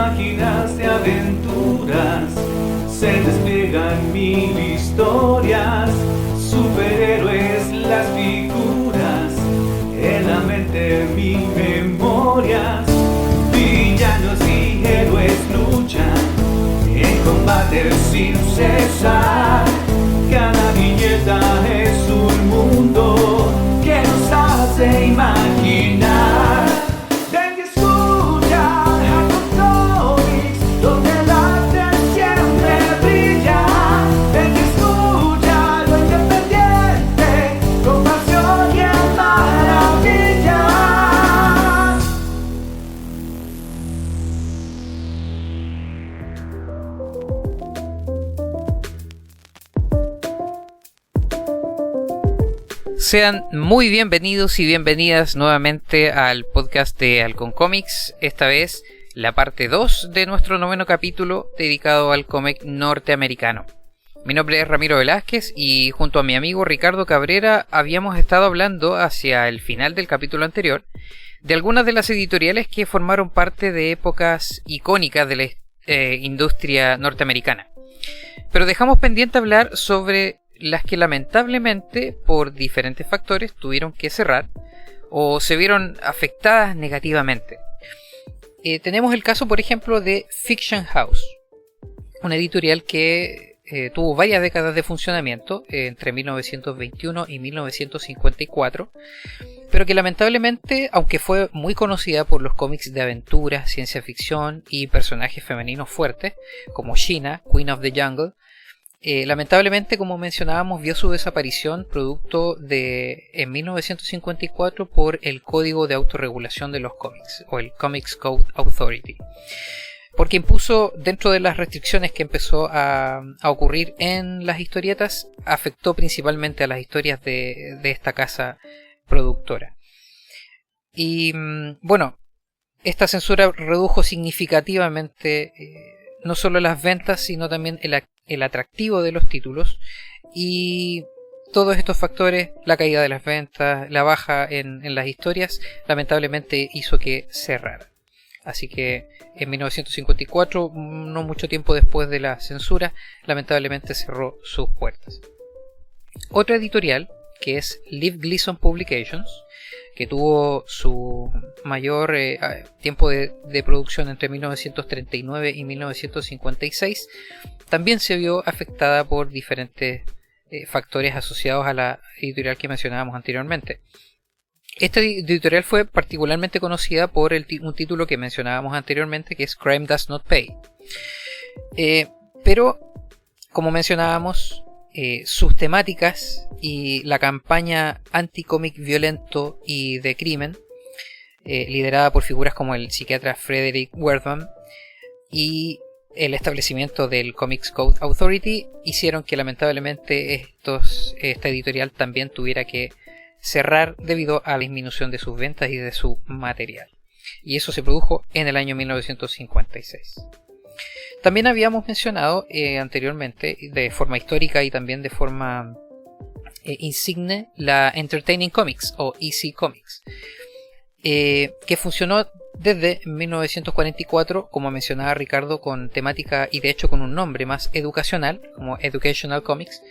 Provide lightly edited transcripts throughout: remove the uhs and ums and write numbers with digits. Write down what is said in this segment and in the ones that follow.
páginas de aventuras se despliegan mil historias, superhéroes las figuras, en la mente mil memorias, villanos y héroes luchan en combate sin cesar. Cada viñeta es un mundo que nos hace imaginar. Ven y escucha Alcon Comics, donde la arte siempre brilla. Ven y escucha lo independiente, con pasión y maravilla. Sean muy bienvenidos y bienvenidas nuevamente al podcast de Alcon Comics, esta vez la parte 2 de nuestro 9º capítulo dedicado al cómic norteamericano. Mi nombre es Ramiro Velázquez y junto a mi amigo Ricardo Cabrera habíamos estado hablando hacia el final del capítulo anterior de algunas de las editoriales que formaron parte de épocas icónicas de la industria norteamericana. Pero dejamos pendiente hablar sobre las que lamentablemente por diferentes factores tuvieron que cerrar o se vieron afectadas negativamente. Tenemos el caso, por ejemplo, de Fiction House, una editorial que tuvo varias décadas de funcionamiento entre 1921 y 1954, pero que lamentablemente, aunque fue muy conocida por los cómics de aventura, ciencia ficción y personajes femeninos fuertes como Sheena, Queen of the Jungle, lamentablemente, como mencionábamos, vio su desaparición producto de en 1954 por el Código de Autorregulación de los Cómics o el Comics Code Authority, porque impuso, dentro de las restricciones que empezó a ocurrir en las historietas, afectó principalmente a las historias de esta casa productora. Y bueno, esta censura redujo significativamente no solo las ventas, sino también el atractivo de los títulos, y todos estos factores, la caída de las ventas, la baja en las historias, lamentablemente hizo que cerrara. Así que en 1954, no mucho tiempo después de la censura, lamentablemente cerró sus puertas. Otra editorial, que es Liv Gleason Publications, que tuvo su mayor tiempo de producción entre 1939 y 1956, también se vio afectada por diferentes factores asociados a la editorial que mencionábamos anteriormente. Esta editorial fue particularmente conocida por un título que mencionábamos anteriormente, que es Crime Does Not Pay. Pero, como mencionábamos, sus temáticas y la campaña anti-cómic violento y de crimen, liderada por figuras como el psiquiatra Frederick Wertham y el establecimiento del Comics Code Authority, hicieron que lamentablemente esta editorial también tuviera que cerrar debido a la disminución de sus ventas y de su material. Y eso se produjo en el año 1956. También habíamos mencionado anteriormente, de forma histórica y también de forma insigne, la Entertaining Comics o EC Comics, que funcionó desde 1944, como mencionaba Ricardo, con temática y de hecho con un nombre más educacional, como Educational Comics,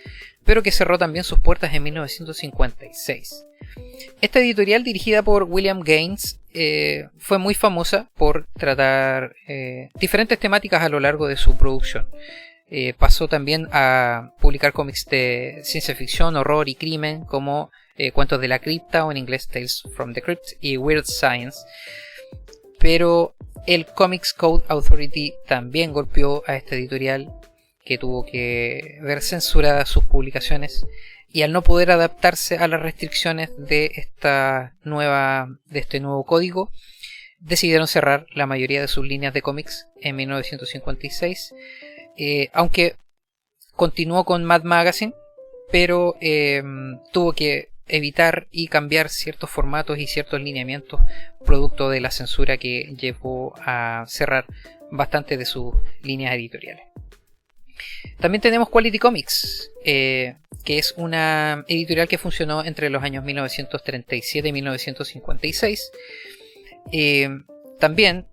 pero que cerró también sus puertas en 1956. Esta editorial, dirigida por William Gaines, fue muy famosa por tratar diferentes temáticas a lo largo de su producción. Pasó también a publicar cómics de ciencia ficción, horror y crimen, como Cuentos de la Cripta, o en inglés Tales from the Crypt, y Weird Science. Pero el Comics Code Authority también golpeó a esta editorial, que tuvo que ver censuradas sus publicaciones, y al no poder adaptarse a las restricciones de este nuevo código, decidieron cerrar la mayoría de sus líneas de cómics en 1956, aunque continuó con Mad Magazine, pero tuvo que evitar y cambiar ciertos formatos y ciertos lineamientos producto de la censura que llevó a cerrar bastante de sus líneas editoriales. También tenemos Quality Comics, que es una editorial que funcionó entre los años 1937 y 1956. También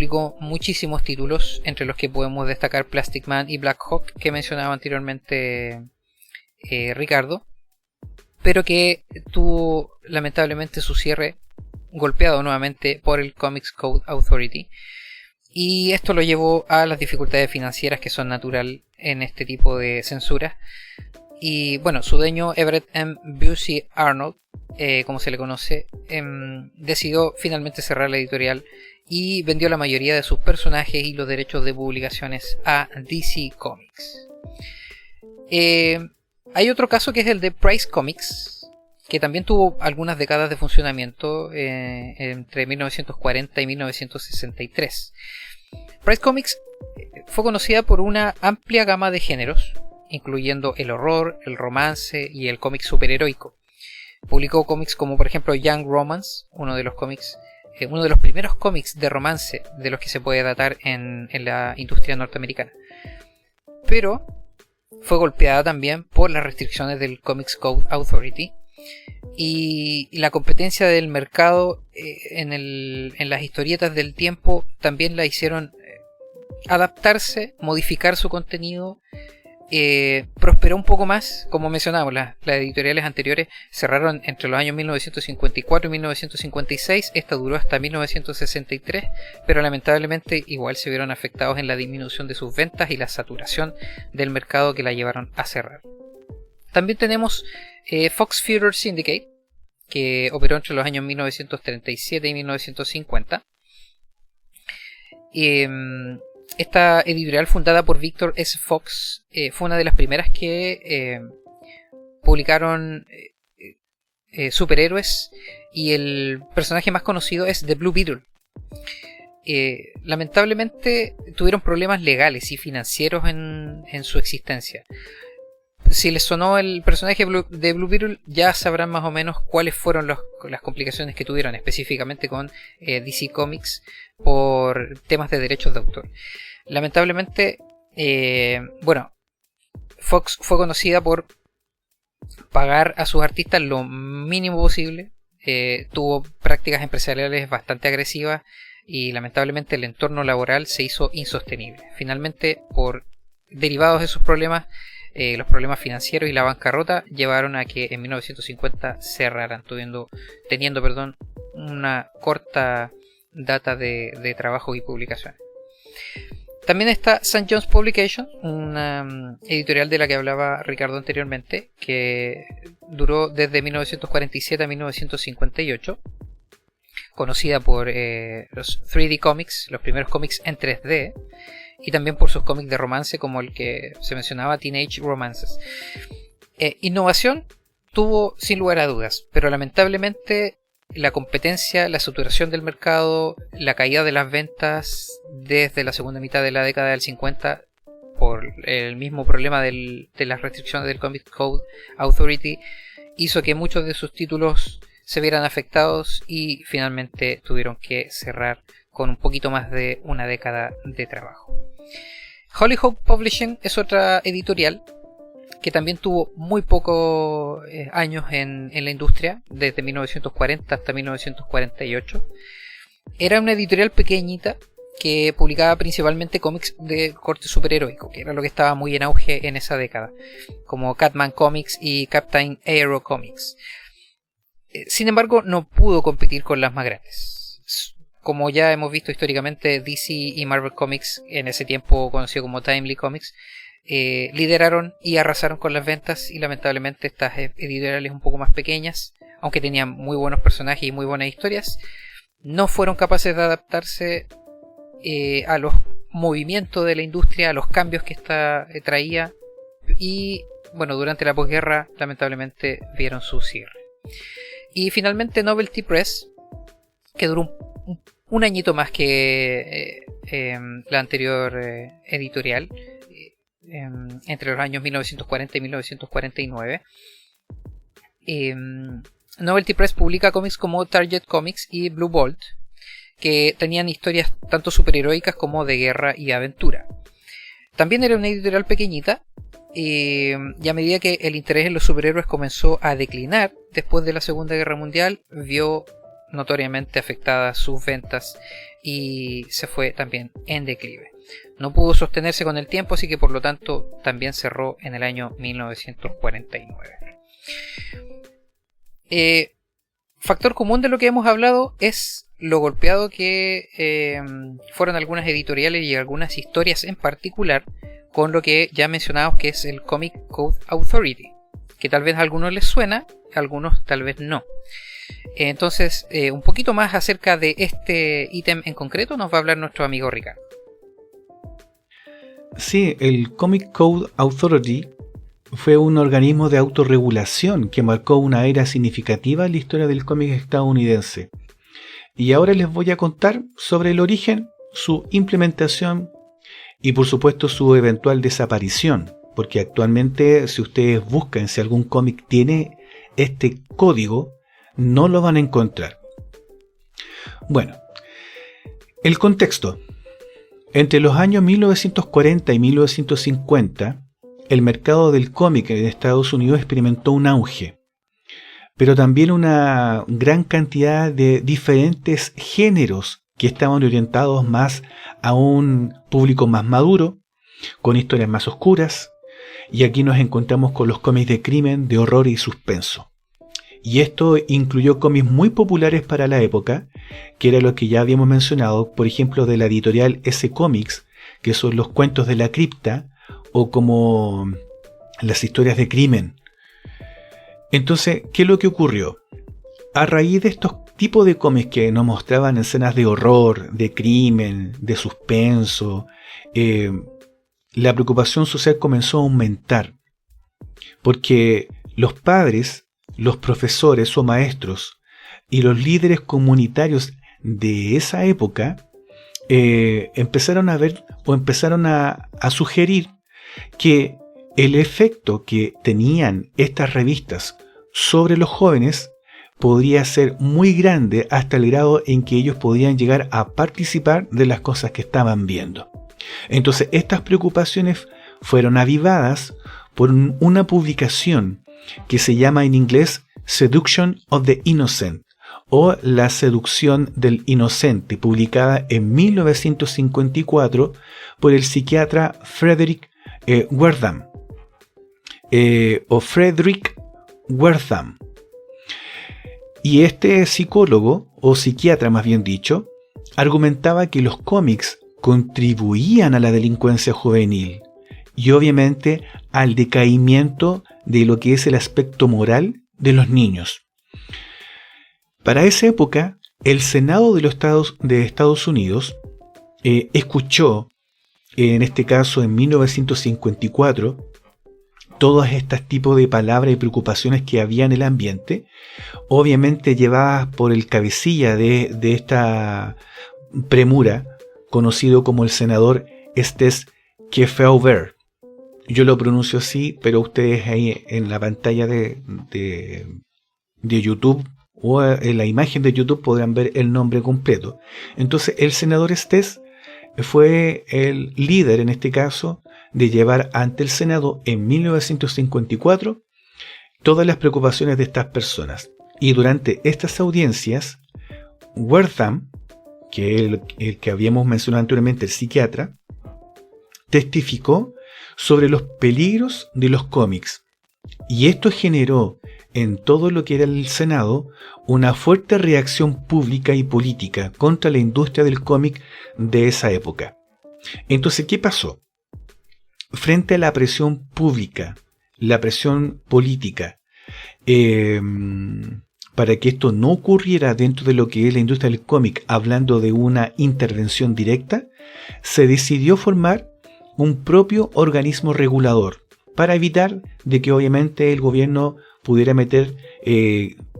publicó muchísimos títulos, entre los que podemos destacar Plastic Man y Black Hawk, que mencionaba anteriormente Ricardo, pero que tuvo lamentablemente su cierre golpeado nuevamente por el Comics Code Authority, y esto lo llevó a las dificultades financieras que son natural en este tipo de censuras. Y bueno, su dueño Everett M. Busey Arnold, como se le conoce, decidió finalmente cerrar la editorial y vendió la mayoría de sus personajes y los derechos de publicaciones a DC Comics. Hay otro caso que es el de Price Comics, que también tuvo algunas décadas de funcionamiento entre 1940 y 1963. Price Comics fue conocida por una amplia gama de géneros, incluyendo el horror, el romance y el cómic superheroico. Publicó cómics como por ejemplo Young Romance, uno de los primeros cómics de romance de los que se puede datar en la industria norteamericana. Pero fue golpeada también por las restricciones del Comics Code Authority y la competencia del mercado en las historietas del tiempo también la hicieron adaptarse, modificar su contenido. Prosperó un poco más, como mencionamos, las editoriales anteriores cerraron entre los años 1954 y 1956, esta duró hasta 1963, pero lamentablemente igual se vieron afectados en la disminución de sus ventas y la saturación del mercado que la llevaron a cerrar. También tenemos Fox Feature Syndicate, que operó entre los años 1937 y 1950. Esta editorial, fundada por Victor S. Fox, fue una de las primeras que publicaron superhéroes, y el personaje más conocido es The Blue Beetle. Lamentablemente tuvieron problemas legales y financieros en su existencia. Si les sonó el personaje de Blue Beetle, ya sabrán más o menos cuáles fueron las complicaciones que tuvieron específicamente con DC Comics por temas de derechos de autor. Lamentablemente, Fox fue conocida por pagar a sus artistas lo mínimo posible. Tuvo prácticas empresariales bastante agresivas y lamentablemente el entorno laboral se hizo insostenible. Finalmente, por derivados de esos problemas, los problemas financieros y la bancarrota llevaron a que en 1950 cerraran, teniendo una corta data de trabajo y publicaciones. También está St. John's Publication, una editorial de la que hablaba Ricardo anteriormente, que duró desde 1947 a 1958, conocida por los 3D Comics, los primeros cómics en 3D, y también por sus cómics de romance como el que se mencionaba, Teenage Romances. Innovación tuvo sin lugar a dudas, pero lamentablemente la competencia, la saturación del mercado, la caída de las ventas desde la segunda mitad de la década del 50 por el mismo problema de las restricciones del Comic Code Authority hizo que muchos de sus títulos se vieran afectados y finalmente tuvieron que cerrar con un poquito más de una década de trabajo. Hollyhock Publishing es otra editorial que también tuvo muy pocos años en la industria, desde 1940 hasta 1948. Era una editorial pequeñita que publicaba principalmente cómics de corte superheroico, que era lo que estaba muy en auge en esa década, como Catman Comics y Captain Aero Comics. Sin embargo, no pudo competir con las más grandes. Como ya hemos visto históricamente, DC y Marvel Comics, en ese tiempo conocido como Timely Comics, lideraron y arrasaron con las ventas, y lamentablemente estas editoriales un poco más pequeñas, aunque tenían muy buenos personajes y muy buenas historias, no fueron capaces de adaptarse a los movimientos de la industria, a los cambios que esta traía, y bueno, durante la posguerra lamentablemente vieron su cierre. Y finalmente Novelty Press, que duró un añito más que la anterior editorial, entre los años 1940 y 1949. Novelty Press publica cómics como Target Comics y Blue Bolt, que tenían historias tanto superheroicas como de guerra y aventura. También era una editorial pequeñita, y a medida que el interés en los superhéroes comenzó a declinar después de la Segunda Guerra Mundial, vio notoriamente afectadas sus ventas y se fue también en declive. No pudo sostenerse con el tiempo, así que por lo tanto también cerró en el año 1949. Factor común de lo que hemos hablado es lo golpeado que fueron algunas editoriales y algunas historias en particular con lo que ya mencionamos, que es el Comic Code Authority, que tal vez a algunos les suena, a algunos tal vez no. Entonces, un poquito más acerca de este ítem en concreto nos va a hablar nuestro amigo Ricardo. Sí, el Comic Code Authority fue un organismo de autorregulación que marcó una era significativa en la historia del cómic estadounidense. Y ahora les voy a contar sobre el origen, su implementación y por supuesto su eventual desaparición, porque actualmente si ustedes buscan si algún cómic tiene este código, no lo van a encontrar. Bueno, el contexto. Entre los años 1940 y 1950, el mercado del cómic en Estados Unidos experimentó un auge, pero también una gran cantidad de diferentes géneros que estaban orientados más a un público más maduro, con historias más oscuras, y aquí nos encontramos con los cómics de crimen, de horror y suspenso. Y esto incluyó cómics muy populares para la época, que era lo que ya habíamos mencionado, por ejemplo de la editorial S Comics, que son los cuentos de la cripta, o como las historias de crimen. Entonces, ¿qué es lo que ocurrió? A raíz de estos tipos de cómics que nos mostraban escenas de horror, de crimen, de suspenso, la preocupación social comenzó a aumentar, porque los padres, los profesores o maestros y los líderes comunitarios de esa época empezaron a ver o empezaron a sugerir que el efecto que tenían estas revistas sobre los jóvenes podría ser muy grande hasta el grado en que ellos podían llegar a participar de las cosas que estaban viendo. Entonces estas preocupaciones fueron avivadas por una publicación que se llama en inglés Seduction of the Innocent o La seducción del inocente, publicada en 1954 por el psiquiatra Frederick Wertham o Frederick Wertham. Y este psicólogo, o psiquiatra más bien dicho, argumentaba que los cómics contribuían a la delincuencia juvenil y obviamente al decaimiento de lo que es el aspecto moral de los niños. Para esa época, el Senado de los Estados Unidos escuchó, en este caso en 1954, todos estos tipos de palabras y preocupaciones que había en el ambiente, obviamente llevadas por el cabecilla de esta premura, conocido como el senador Estes Kefauver. Yo lo pronuncio así, pero ustedes ahí en la pantalla de YouTube o en la imagen de YouTube podrán ver el nombre completo. Entonces el senador Estes fue el líder en este caso de llevar ante el Senado en 1954 todas las preocupaciones de estas personas. Y durante estas audiencias, Wertham, que es el que habíamos mencionado anteriormente, el psiquiatra, testificó sobre los peligros de los cómics. Y esto generó en todo lo que era el Senado una fuerte reacción pública y política contra la industria del cómic de esa época. Entonces, ¿qué pasó? Frente a la presión pública, la presión política, para que esto no ocurriera dentro de lo que es la industria del cómic, hablando de una intervención directa, se decidió formar un propio organismo regulador para evitar de que obviamente el gobierno pudiera meter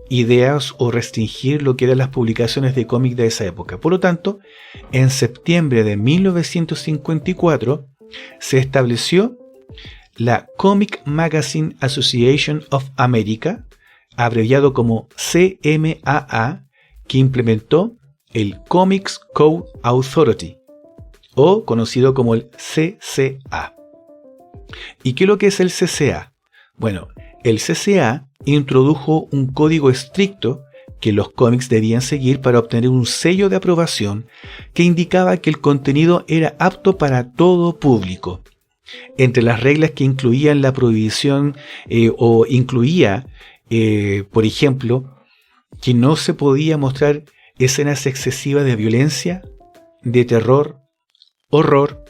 ideas o restringir lo que eran las publicaciones de cómic de esa época. Por lo tanto, en septiembre de 1954 se estableció la Comic Magazine Association of America, abreviado como CMAA, que implementó el Comics Code Authority, o conocido como el CCA. ¿Y qué es lo que es el CCA? Bueno, el CCA introdujo un código estricto que los cómics debían seguir para obtener un sello de aprobación que indicaba que el contenido era apto para todo público. Entre las reglas que incluían la prohibición por ejemplo, que no se podía mostrar escenas excesivas de violencia, de terror, horror,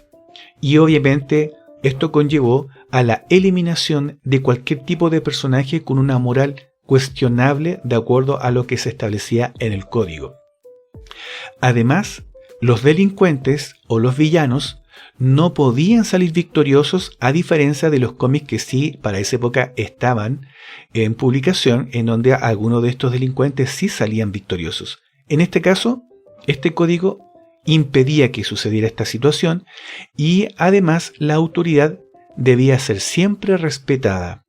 y obviamente esto conllevó a la eliminación de cualquier tipo de personaje con una moral cuestionable de acuerdo a lo que se establecía en el código. Además, los delincuentes o los villanos no podían salir victoriosos, a diferencia de los cómics que sí para esa época estaban en publicación, en donde algunos de estos delincuentes sí salían victoriosos. En este caso, este código impedía que sucediera esta situación y además la autoridad debía ser siempre respetada.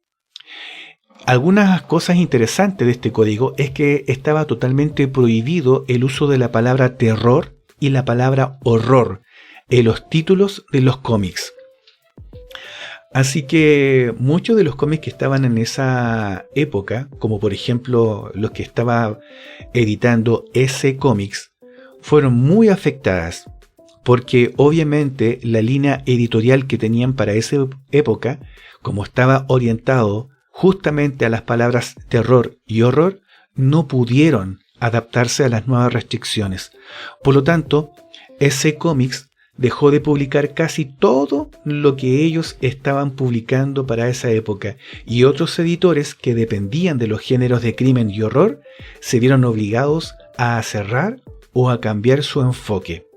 Algunas cosas interesantes de este código es que estaba totalmente prohibido el uso de la palabra terror y la palabra horror en los títulos de los cómics. Así que muchos de los cómics que estaban en esa época, como por ejemplo los que estaba editando EC Comics, fueron muy afectadas, porque obviamente la línea editorial que tenían para esa época, como estaba orientado justamente a las palabras terror y horror, no pudieron adaptarse a las nuevas restricciones. Por lo tanto, EC Comics dejó de publicar casi todo lo que ellos estaban publicando para esa época, y otros editores que dependían de los géneros de crimen y horror se vieron obligados a cerrar o a cambiar su enfoque.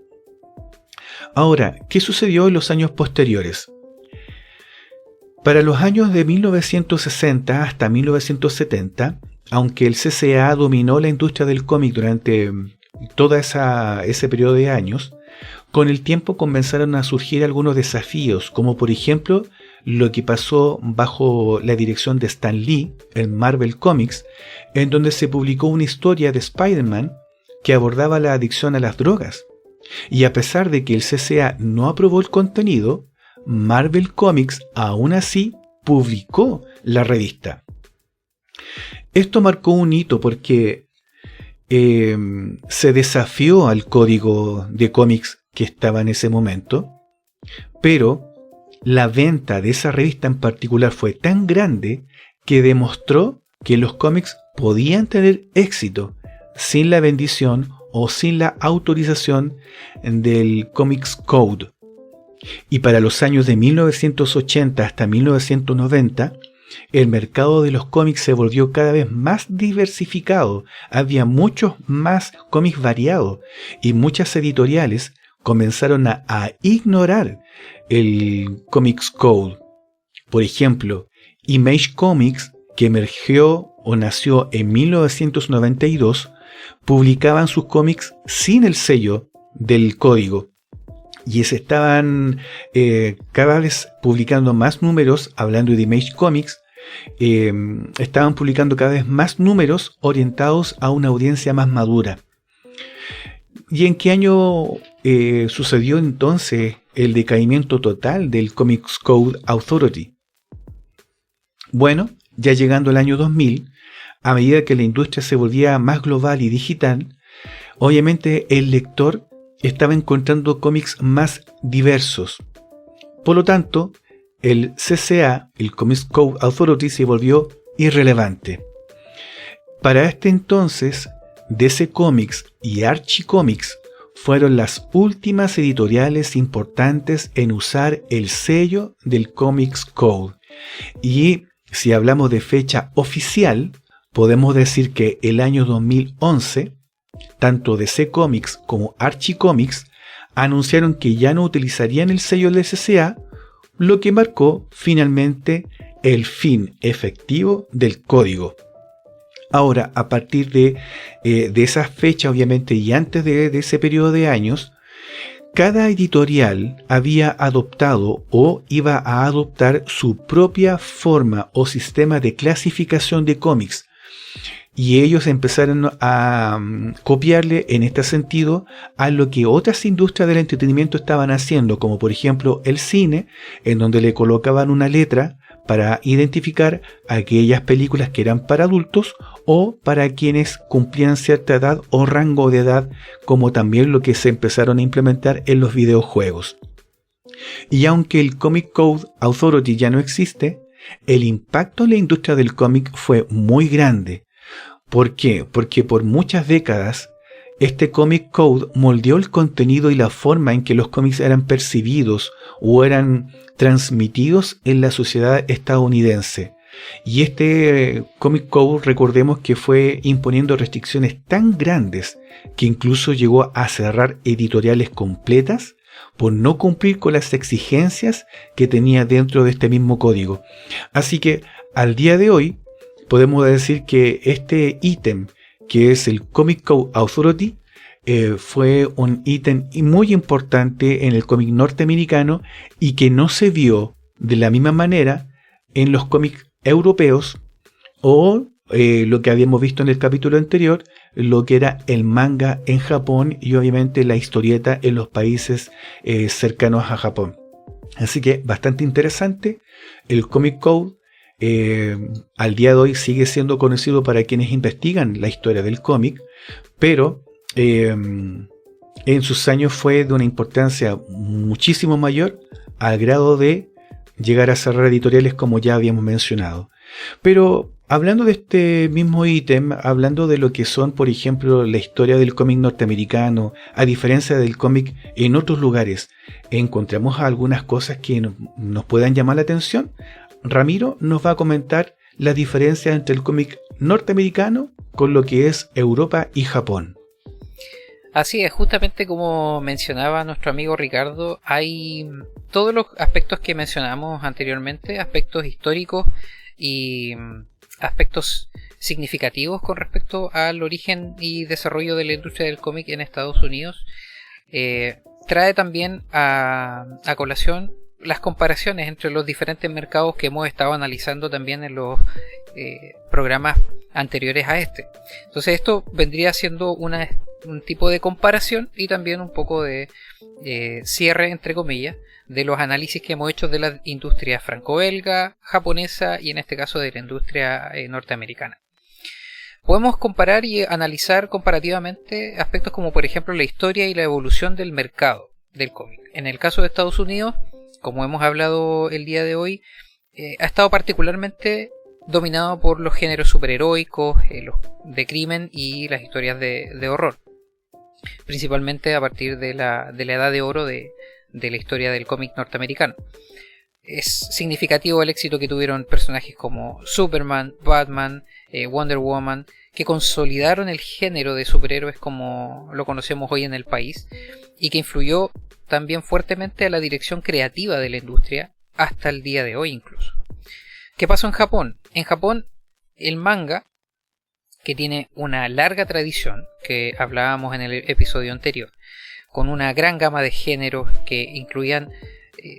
Ahora, ¿qué sucedió en los años posteriores? Para los años de 1960 hasta 1970, aunque el CCA dominó la industria del cómic durante todo ese periodo de años, con el tiempo comenzaron a surgir algunos desafíos, como por ejemplo lo que pasó bajo la dirección de Stan Lee en Marvel Comics, en donde se publicó una historia de Spider-Man que abordaba la adicción a las drogas. Y a pesar de que el CCA no aprobó el contenido, Marvel Comics aún así publicó la revista. Esto marcó un hito porque se desafió al código de cómics que estaba en ese momento, pero la venta de esa revista en particular fue tan grande que demostró que los cómics podían tener éxito sin la bendición o sin la autorización del Comics Code. Y para los años de 1980 hasta 1990, el mercado de los cómics se volvió cada vez más diversificado. Había muchos más cómics variados y muchas editoriales comenzaron a ignorar el Comics Code. Por ejemplo, Image Comics, que emergió o nació en 1992, publicaban sus cómics sin el sello del código. Y se estaban cada vez publicando más números, hablando de Image Comics, estaban publicando cada vez más números orientados a una audiencia más madura. ¿Y en qué año sucedió entonces el decaimiento total del Comics Code Authority? Bueno, ya llegando al año 2000, a medida que la industria se volvía más global y digital, obviamente el lector estaba encontrando cómics más diversos. Por lo tanto, el CCA, el Comics Code Authority, se volvió irrelevante. Para este entonces, DC Comics y Archie Comics fueron las últimas editoriales importantes en usar el sello del Comics Code. Y si hablamos de fecha oficial, podemos decir que el año 2011, tanto DC Comics como Archie Comics anunciaron que ya no utilizarían el sello del CCA, lo que marcó finalmente el fin efectivo del código. Ahora, a partir de esa fecha, obviamente, y antes de ese periodo de años, cada editorial había adoptado o iba a adoptar su propia forma o sistema de clasificación de cómics. Y ellos empezaron a copiarle en este sentido a lo que otras industrias del entretenimiento estaban haciendo, como por ejemplo el cine, en donde le colocaban una letra para identificar aquellas películas que eran para adultos o para quienes cumplían cierta edad o rango de edad, como también lo que se empezaron a implementar en los videojuegos. Y aunque el Comic Code Authority ya no existe, el impacto en la industria del cómic fue muy grande. ¿Por qué? Porque por muchas décadas este Comic Code moldeó el contenido y la forma en que los cómics eran percibidos o eran transmitidos en la sociedad estadounidense. Y este Comic Code, recordemos que fue imponiendo restricciones tan grandes que incluso llegó a cerrar editoriales completas por no cumplir con las exigencias que tenía dentro de este mismo código. Así que al día de hoy podemos decir que este ítem, que es el Comic Code Authority, fue un ítem muy importante en el cómic norteamericano y que no se vio de la misma manera en los cómics europeos o lo que habíamos visto en el capítulo anterior, lo que era el manga en Japón y obviamente la historieta en los países cercanos a Japón. Así que bastante interesante. El Comic Code al día de hoy sigue siendo conocido para quienes investigan la historia del cómic, pero en sus años fue de una importancia muchísimo mayor, al grado de llegar a cerrar editoriales como ya habíamos mencionado. Pero hablando de este mismo ítem, hablando de lo que son, por ejemplo, la historia del cómic norteamericano, a diferencia del cómic en otros lugares, encontramos algunas cosas que nos puedan llamar la atención. Ramiro nos va a comentar la diferencia entre el cómic norteamericano con lo que es Europa y Japón. Así es, justamente como mencionaba nuestro amigo Ricardo, hay todos los aspectos que mencionamos anteriormente, aspectos históricos y aspectos significativos con respecto al origen y desarrollo de la industria del cómic en Estados Unidos. Trae también a colación las comparaciones entre los diferentes mercados que hemos estado analizando también en los programas anteriores a este. Entonces esto vendría siendo un tipo de comparación y también un poco de cierre, entre comillas, de los análisis que hemos hecho de la industria franco-belga, japonesa y en este caso de la industria norteamericana. Podemos comparar y analizar comparativamente aspectos como por ejemplo la historia y la evolución del mercado del cómic. En el caso de Estados Unidos, como hemos hablado el día de hoy, ha estado particularmente dominado por los géneros superheroicos, los de crimen y las historias de horror, principalmente a partir de la edad de oro de la historia del cómic norteamericano. Es significativo el éxito que tuvieron personajes como Superman, Batman, Wonder Woman, que consolidaron el género de superhéroes como lo conocemos hoy en el país y que influyó también fuertemente a la dirección creativa de la industria hasta el día de hoy incluso. ¿Qué pasó en Japón? En Japón el manga, que tiene una larga tradición, que hablábamos en el episodio anterior, con una gran gama de géneros que incluían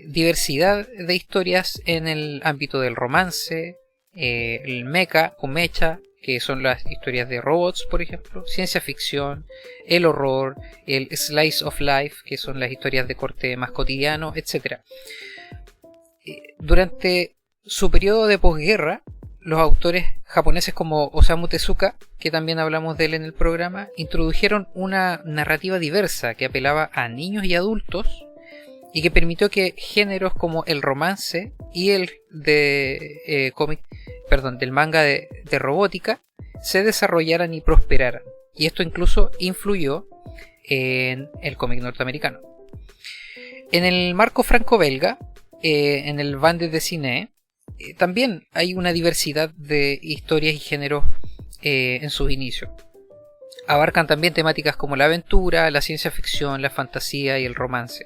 diversidad de historias en el ámbito del romance, el mecha o mecha, que son las historias de robots, por ejemplo, ciencia ficción, el horror, el slice of life, que son las historias de corte más cotidiano, etc. Durante su periodo de posguerra, los autores japoneses como Osamu Tezuka, que también hablamos de él en el programa, introdujeron una narrativa diversa que apelaba a niños y adultos y que permitió que géneros como el romance y el del manga de robótica se desarrollaran y prosperaran. Y esto incluso influyó en el cómic norteamericano. En el marco franco-belga, en el bande dessinée, también hay una diversidad de historias y géneros en sus inicios. Abarcan también temáticas como la aventura, la ciencia ficción, la fantasía y el romance.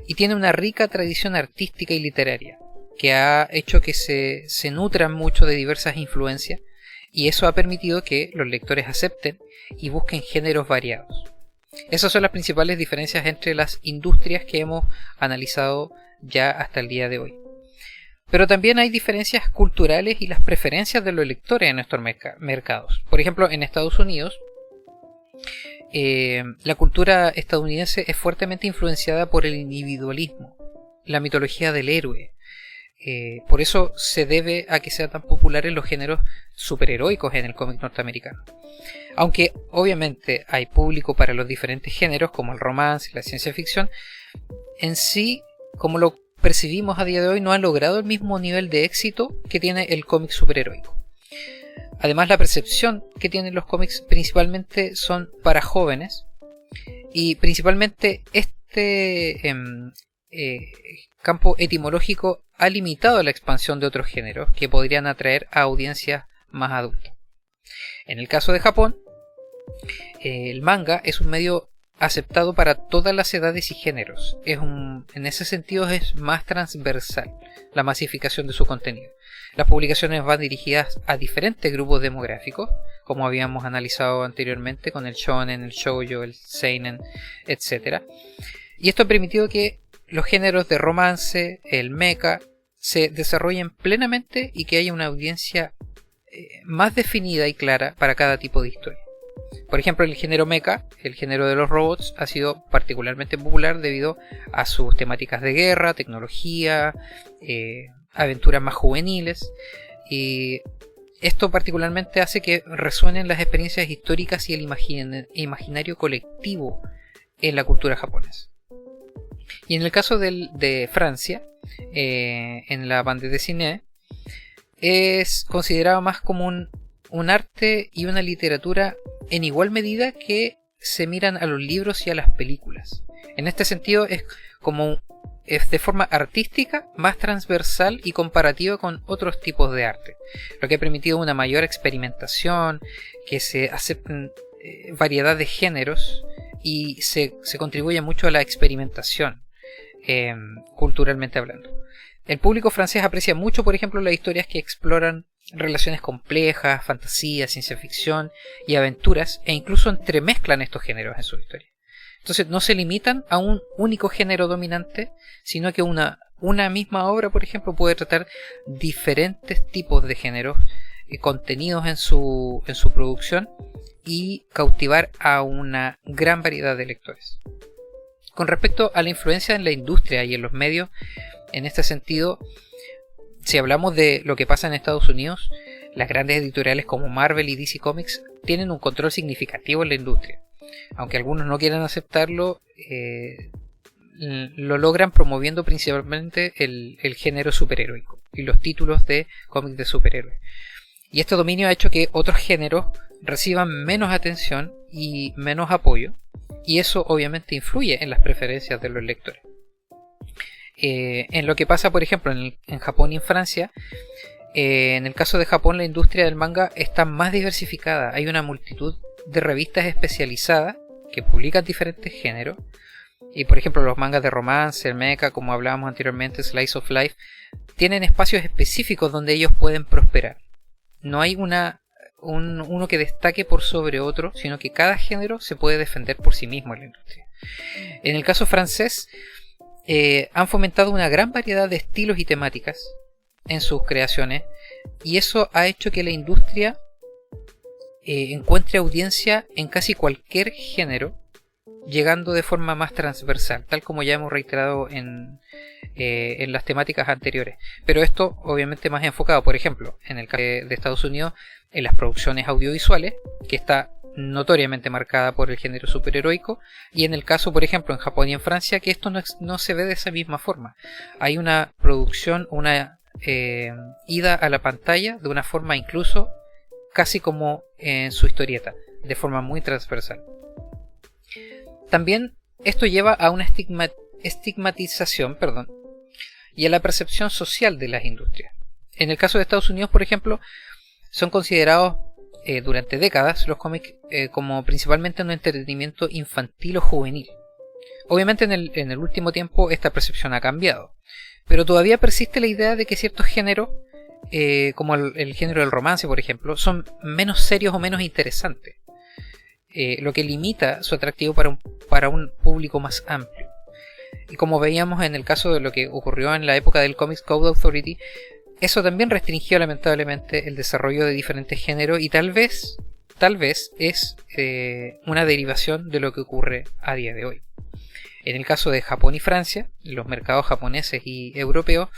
Y tiene una rica tradición artística y literaria que ha hecho que se nutran mucho de diversas influencias, y eso ha permitido que los lectores acepten y busquen géneros variados. Esas son las principales diferencias entre las industrias que hemos analizado ya hasta el día de hoy. Pero también hay diferencias culturales y las preferencias de los lectores en nuestros mercados. Por ejemplo, en Estados Unidos, la cultura estadounidense es fuertemente influenciada por el individualismo, la mitología del héroe, Por eso se debe a que sean tan populares los géneros superheroicos en el cómic norteamericano. Aunque obviamente hay público para los diferentes géneros como el romance y la ciencia ficción, en sí, como lo percibimos a día de hoy, no ha logrado el mismo nivel de éxito que tiene el cómic superheroico. Además, la percepción que tienen los cómics principalmente son para jóvenes, y principalmente este campo etimológico ha limitado la expansión de otros géneros que podrían atraer a audiencias más adultas. En el caso de Japón, el manga es un medio aceptado para todas las edades y géneros. En ese sentido es más transversal la masificación de su contenido. Las publicaciones van dirigidas a diferentes grupos demográficos, como habíamos analizado anteriormente con el shonen, el shoujo, el seinen, etc. Y esto ha permitido que los géneros de romance, el mecha, se desarrollen plenamente y que haya una audiencia más definida y clara para cada tipo de historia. Por ejemplo, el género mecha, el género de los robots, ha sido particularmente popular debido a sus temáticas de guerra, tecnología, aventuras más juveniles, y esto particularmente hace que resuenen las experiencias históricas y el imaginario colectivo en la cultura japonesa. Y en el caso de Francia, en la bande dessinée, es considerado más como un arte y una literatura en igual medida que se miran a los libros y a las películas. En este sentido es de forma artística más transversal y comparativa con otros tipos de arte, lo que ha permitido una mayor experimentación, que se acepten variedad de géneros y se contribuye mucho a la experimentación culturalmente hablando. El público francés aprecia mucho, por ejemplo, las historias que exploran relaciones complejas, fantasía, ciencia ficción y aventuras, e incluso entremezclan estos géneros en sus historias. Entonces no se limitan a un único género dominante, sino que una misma obra, por ejemplo, puede tratar diferentes tipos de géneros contenidos en su producción y cautivar a una gran variedad de lectores. Con respecto a la influencia en la industria y en los medios, en este sentido, si hablamos de lo que pasa en Estados Unidos, las grandes editoriales como Marvel y DC Comics tienen un control significativo en la industria. Aunque algunos no quieran aceptarlo, lo logran promoviendo principalmente el género superheroico y los títulos de cómics de superhéroes. Y este dominio ha hecho que otros géneros reciban menos atención y menos apoyo, y eso obviamente influye en las preferencias de los lectores. En lo que pasa, por ejemplo, en Japón y en Francia, en el caso de Japón, la industria del manga está más diversificada. Hay una multitud de revistas especializadas que publican diferentes géneros. Y por ejemplo, los mangas de romance, el mecha, como hablábamos anteriormente, Slice of Life, tienen espacios específicos donde ellos pueden prosperar. No hay uno que destaque por sobre otro, sino que cada género se puede defender por sí mismo en la industria. En el caso francés, han fomentado una gran variedad de estilos y temáticas en sus creaciones, y eso ha hecho que la industria encuentre audiencia en casi cualquier género, llegando de forma más transversal, tal como ya hemos reiterado en las temáticas anteriores. Pero esto obviamente más enfocado, por ejemplo, en el caso de Estados Unidos, en las producciones audiovisuales, que está notoriamente marcada por el género superheroico, y en el caso, por ejemplo, en Japón y en Francia, que esto no se ve de esa misma forma. Hay una producción, una ida a la pantalla de una forma incluso casi como en su historieta, de forma muy transversal. También esto lleva a una estigmatización, y a la percepción social de las industrias. En el caso de Estados Unidos, por ejemplo, son considerados durante décadas los cómics como principalmente un entretenimiento infantil o juvenil. Obviamente en el último tiempo esta percepción ha cambiado, pero todavía persiste la idea de que ciertos géneros, como el género del romance, por ejemplo, son menos serios o menos interesantes, lo que limita su atractivo para un público más amplio. Y como veíamos en el caso de lo que ocurrió en la época del Comics Code Authority, eso también restringió lamentablemente el desarrollo de diferentes géneros, y tal vez es una derivación de lo que ocurre a día de hoy. En el caso de Japón y Francia, los mercados japoneses y europeos,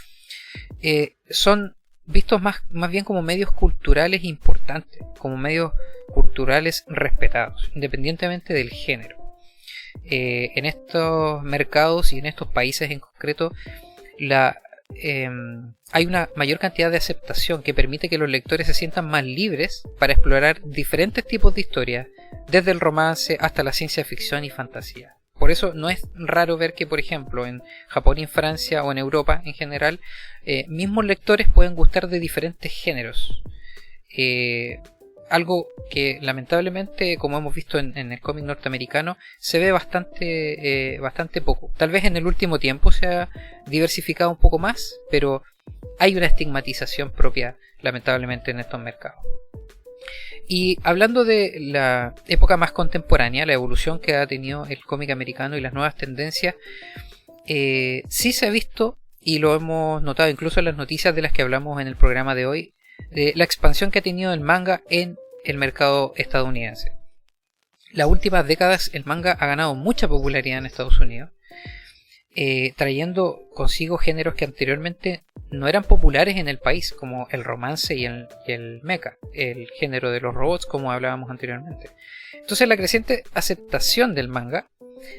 son vistos más bien como medios culturales importantes, como medios culturales respetados, independientemente del género. En estos mercados y en estos países en concreto, hay una mayor cantidad de aceptación que permite que los lectores se sientan más libres para explorar diferentes tipos de historias, desde el romance hasta la ciencia ficción y fantasía. Por eso no es raro ver que, por ejemplo, en Japón y en Francia o en Europa en general, mismos lectores pueden gustar de diferentes géneros. Algo que lamentablemente, como hemos visto en el cómic norteamericano, se ve bastante poco. Tal vez en el último tiempo se ha diversificado un poco más, pero hay una estigmatización propia, lamentablemente, en estos mercados. Y hablando de la época más contemporánea, la evolución que ha tenido el cómic americano y las nuevas tendencias, sí se ha visto, y lo hemos notado incluso en las noticias de las que hablamos en el programa de hoy, la expansión que ha tenido el manga en el mercado estadounidense. Las últimas décadas el manga ha ganado mucha popularidad en Estados Unidos, trayendo consigo géneros que anteriormente no eran populares en el país, como el romance y el mecha, el género de los robots, como hablábamos anteriormente. Entonces la creciente aceptación del manga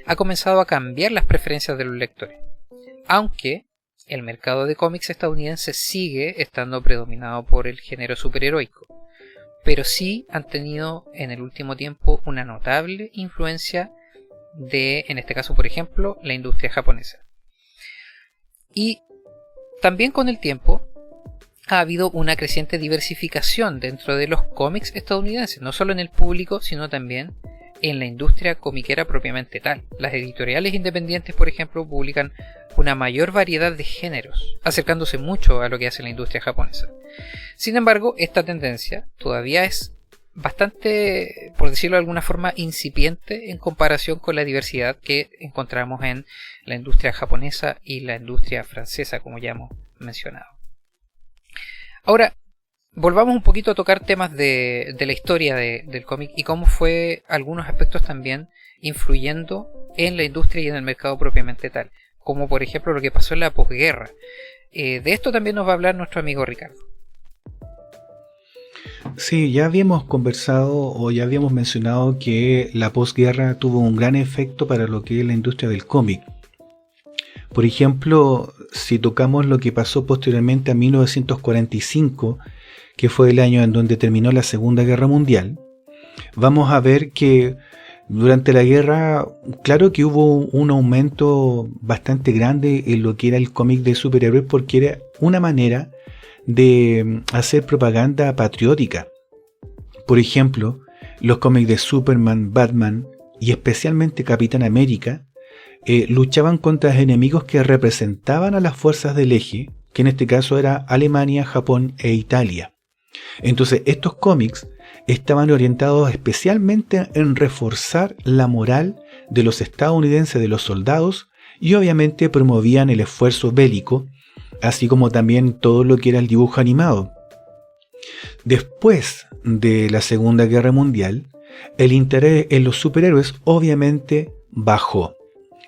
ha comenzado a cambiar las preferencias de los lectores, aunque el mercado de cómics estadounidense sigue estando predominado por el género superheroico, pero sí han tenido en el último tiempo una notable influencia de, en este caso por ejemplo, la industria japonesa. Y también con el tiempo ha habido una creciente diversificación dentro de los cómics estadounidenses, no solo en el público, sino también en la industria comiquera propiamente tal. Las editoriales independientes, por ejemplo, publican una mayor variedad de géneros, acercándose mucho a lo que hace la industria japonesa. Sin embargo, esta tendencia todavía es bastante, por decirlo de alguna forma, incipiente en comparación con la diversidad que encontramos en la industria japonesa y la industria francesa, como ya hemos mencionado. Ahora, volvamos un poquito a tocar temas de la historia del cómic y cómo fue algunos aspectos también influyendo en la industria y en el mercado propiamente tal, como por ejemplo lo que pasó en la posguerra. De esto también nos va a hablar nuestro amigo Ricardo. Sí, ya habíamos conversado o ya habíamos mencionado que la posguerra tuvo un gran efecto para lo que es la industria del cómic. Por ejemplo, si tocamos lo que pasó posteriormente a 1945, que fue el año en donde terminó la Segunda Guerra Mundial, vamos a ver que durante la guerra, claro que hubo un aumento bastante grande en lo que era el cómic de superhéroes, porque era una manera de hacer propaganda patriótica. Por ejemplo, los cómics de Superman, Batman y especialmente Capitán América luchaban contra enemigos que representaban a las fuerzas del eje, que en este caso era Alemania, Japón e Italia. Entonces estos cómics estaban orientados especialmente en reforzar la moral de los estadounidenses, de los soldados, y obviamente promovían el esfuerzo bélico, así como también todo lo que era el dibujo animado. Después de la Segunda Guerra Mundial, el interés en los superhéroes obviamente bajó.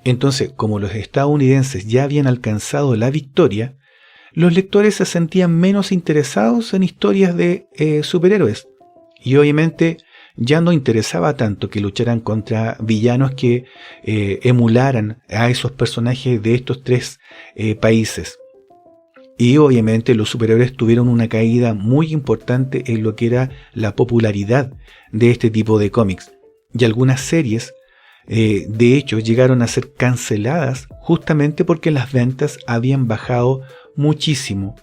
Entonces, como los estadounidenses ya habían alcanzado la victoria, los lectores se sentían menos interesados en historias de superhéroes. Y obviamente ya no interesaba tanto que lucharan contra villanos que emularan a esos personajes de estos tres países. Y obviamente los superhéroes tuvieron una caída muy importante en lo que era la popularidad de este tipo de cómics. Y algunas series, de hecho, llegaron a ser canceladas justamente porque las ventas habían bajado muchísimo.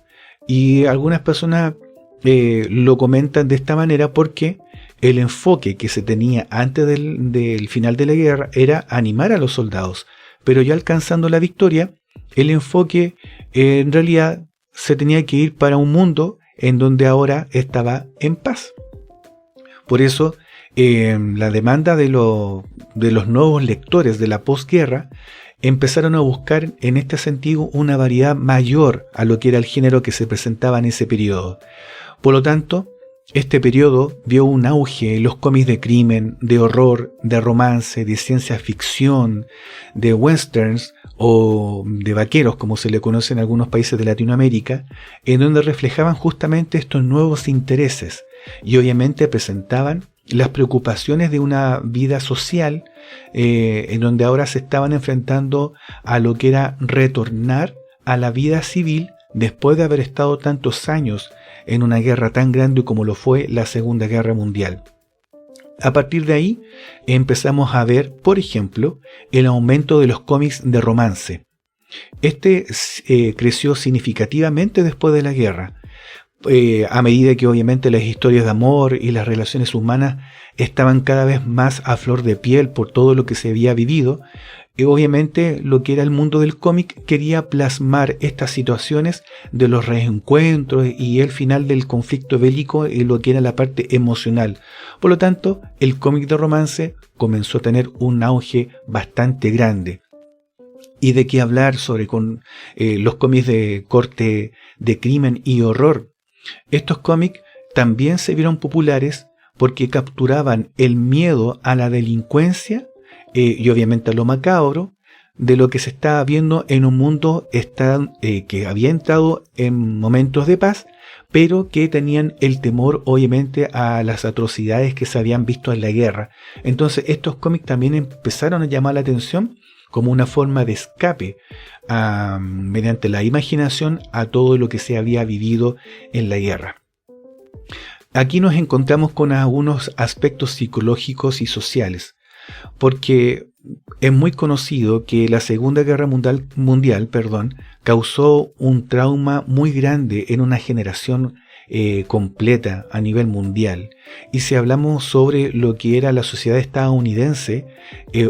Y algunas personas lo comentan de esta manera porque el enfoque que se tenía antes del final de la guerra era animar a los soldados. Pero ya alcanzando la victoria, el enfoque en realidad se tenía que ir para un mundo en donde ahora estaba en paz. Por eso la demanda de los nuevos lectores de la posguerra empezaron a buscar en este sentido una variedad mayor a lo que era el género que se presentaba en ese periodo. Por lo tanto, Este periodo vio un auge en los cómics de crimen, de horror, de romance, de ciencia ficción, de westerns o de vaqueros, como se le conoce en algunos países de Latinoamérica, en donde reflejaban justamente estos nuevos intereses y obviamente presentaban las preocupaciones de una vida social en donde ahora se estaban enfrentando a lo que era retornar a la vida civil después de haber estado tantos años en una guerra tan grande como lo fue la Segunda Guerra Mundial. A partir de ahí empezamos a ver, por ejemplo, el aumento de los cómics de romance. Este creció significativamente después de la guerra, a medida que obviamente las historias de amor y las relaciones humanas estaban cada vez más a flor de piel por todo lo que se había vivido. Obviamente lo que era el mundo del cómic quería plasmar estas situaciones de los reencuentros y el final del conflicto bélico en lo que era la parte emocional. Por lo tanto, el cómic de romance comenzó a tener un auge bastante grande. Y de qué hablar sobre los cómics de corte de crimen y horror. Estos cómics también se vieron populares porque capturaban el miedo a la delincuencia y obviamente a lo macabro de lo que se estaba viendo en un mundo que había entrado en momentos de paz, pero que tenían el temor obviamente a las atrocidades que se habían visto en la guerra. Entonces estos cómics también empezaron a llamar la atención como una forma de escape mediante la imaginación a todo lo que se había vivido en la guerra. Aquí nos encontramos con algunos aspectos psicológicos y sociales, porque es muy conocido que la Segunda Guerra Mundial causó un trauma muy grande en una generación completa a nivel mundial. Y si hablamos sobre lo que era la sociedad estadounidense,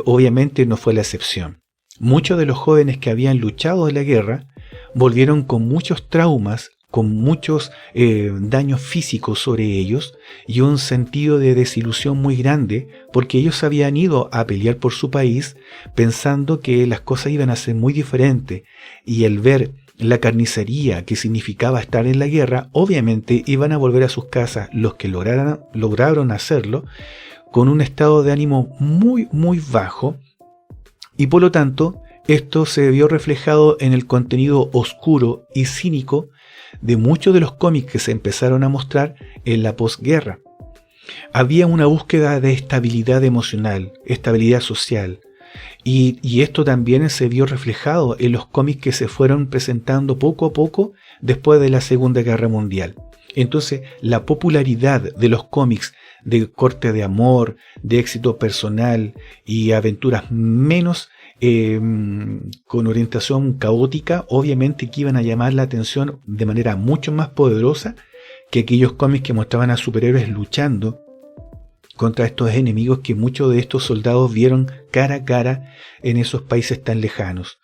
obviamente no fue la excepción. Muchos de los jóvenes que habían luchado en la guerra volvieron con muchos traumas, con muchos daños físicos sobre ellos y un sentido de desilusión muy grande, porque ellos habían ido a pelear por su país pensando que las cosas iban a ser muy diferentes, y el ver la carnicería que significaba estar en la guerra, obviamente iban a volver a sus casas los que lograron hacerlo con un estado de ánimo muy muy bajo, y por lo tanto esto se vio reflejado en el contenido oscuro y cínico de muchos de los cómics que se empezaron a mostrar en la posguerra. Había una búsqueda de estabilidad emocional, estabilidad social, y esto también se vio reflejado en los cómics que se fueron presentando poco a poco después de la Segunda Guerra Mundial. Entonces, la popularidad de los cómics de corte de amor, de éxito personal y aventuras menos con orientación caótica, obviamente que iban a llamar la atención de manera mucho más poderosa que aquellos cómics que mostraban a superhéroes luchando contra estos enemigos que muchos de estos soldados vieron cara a cara en esos países tan lejanos.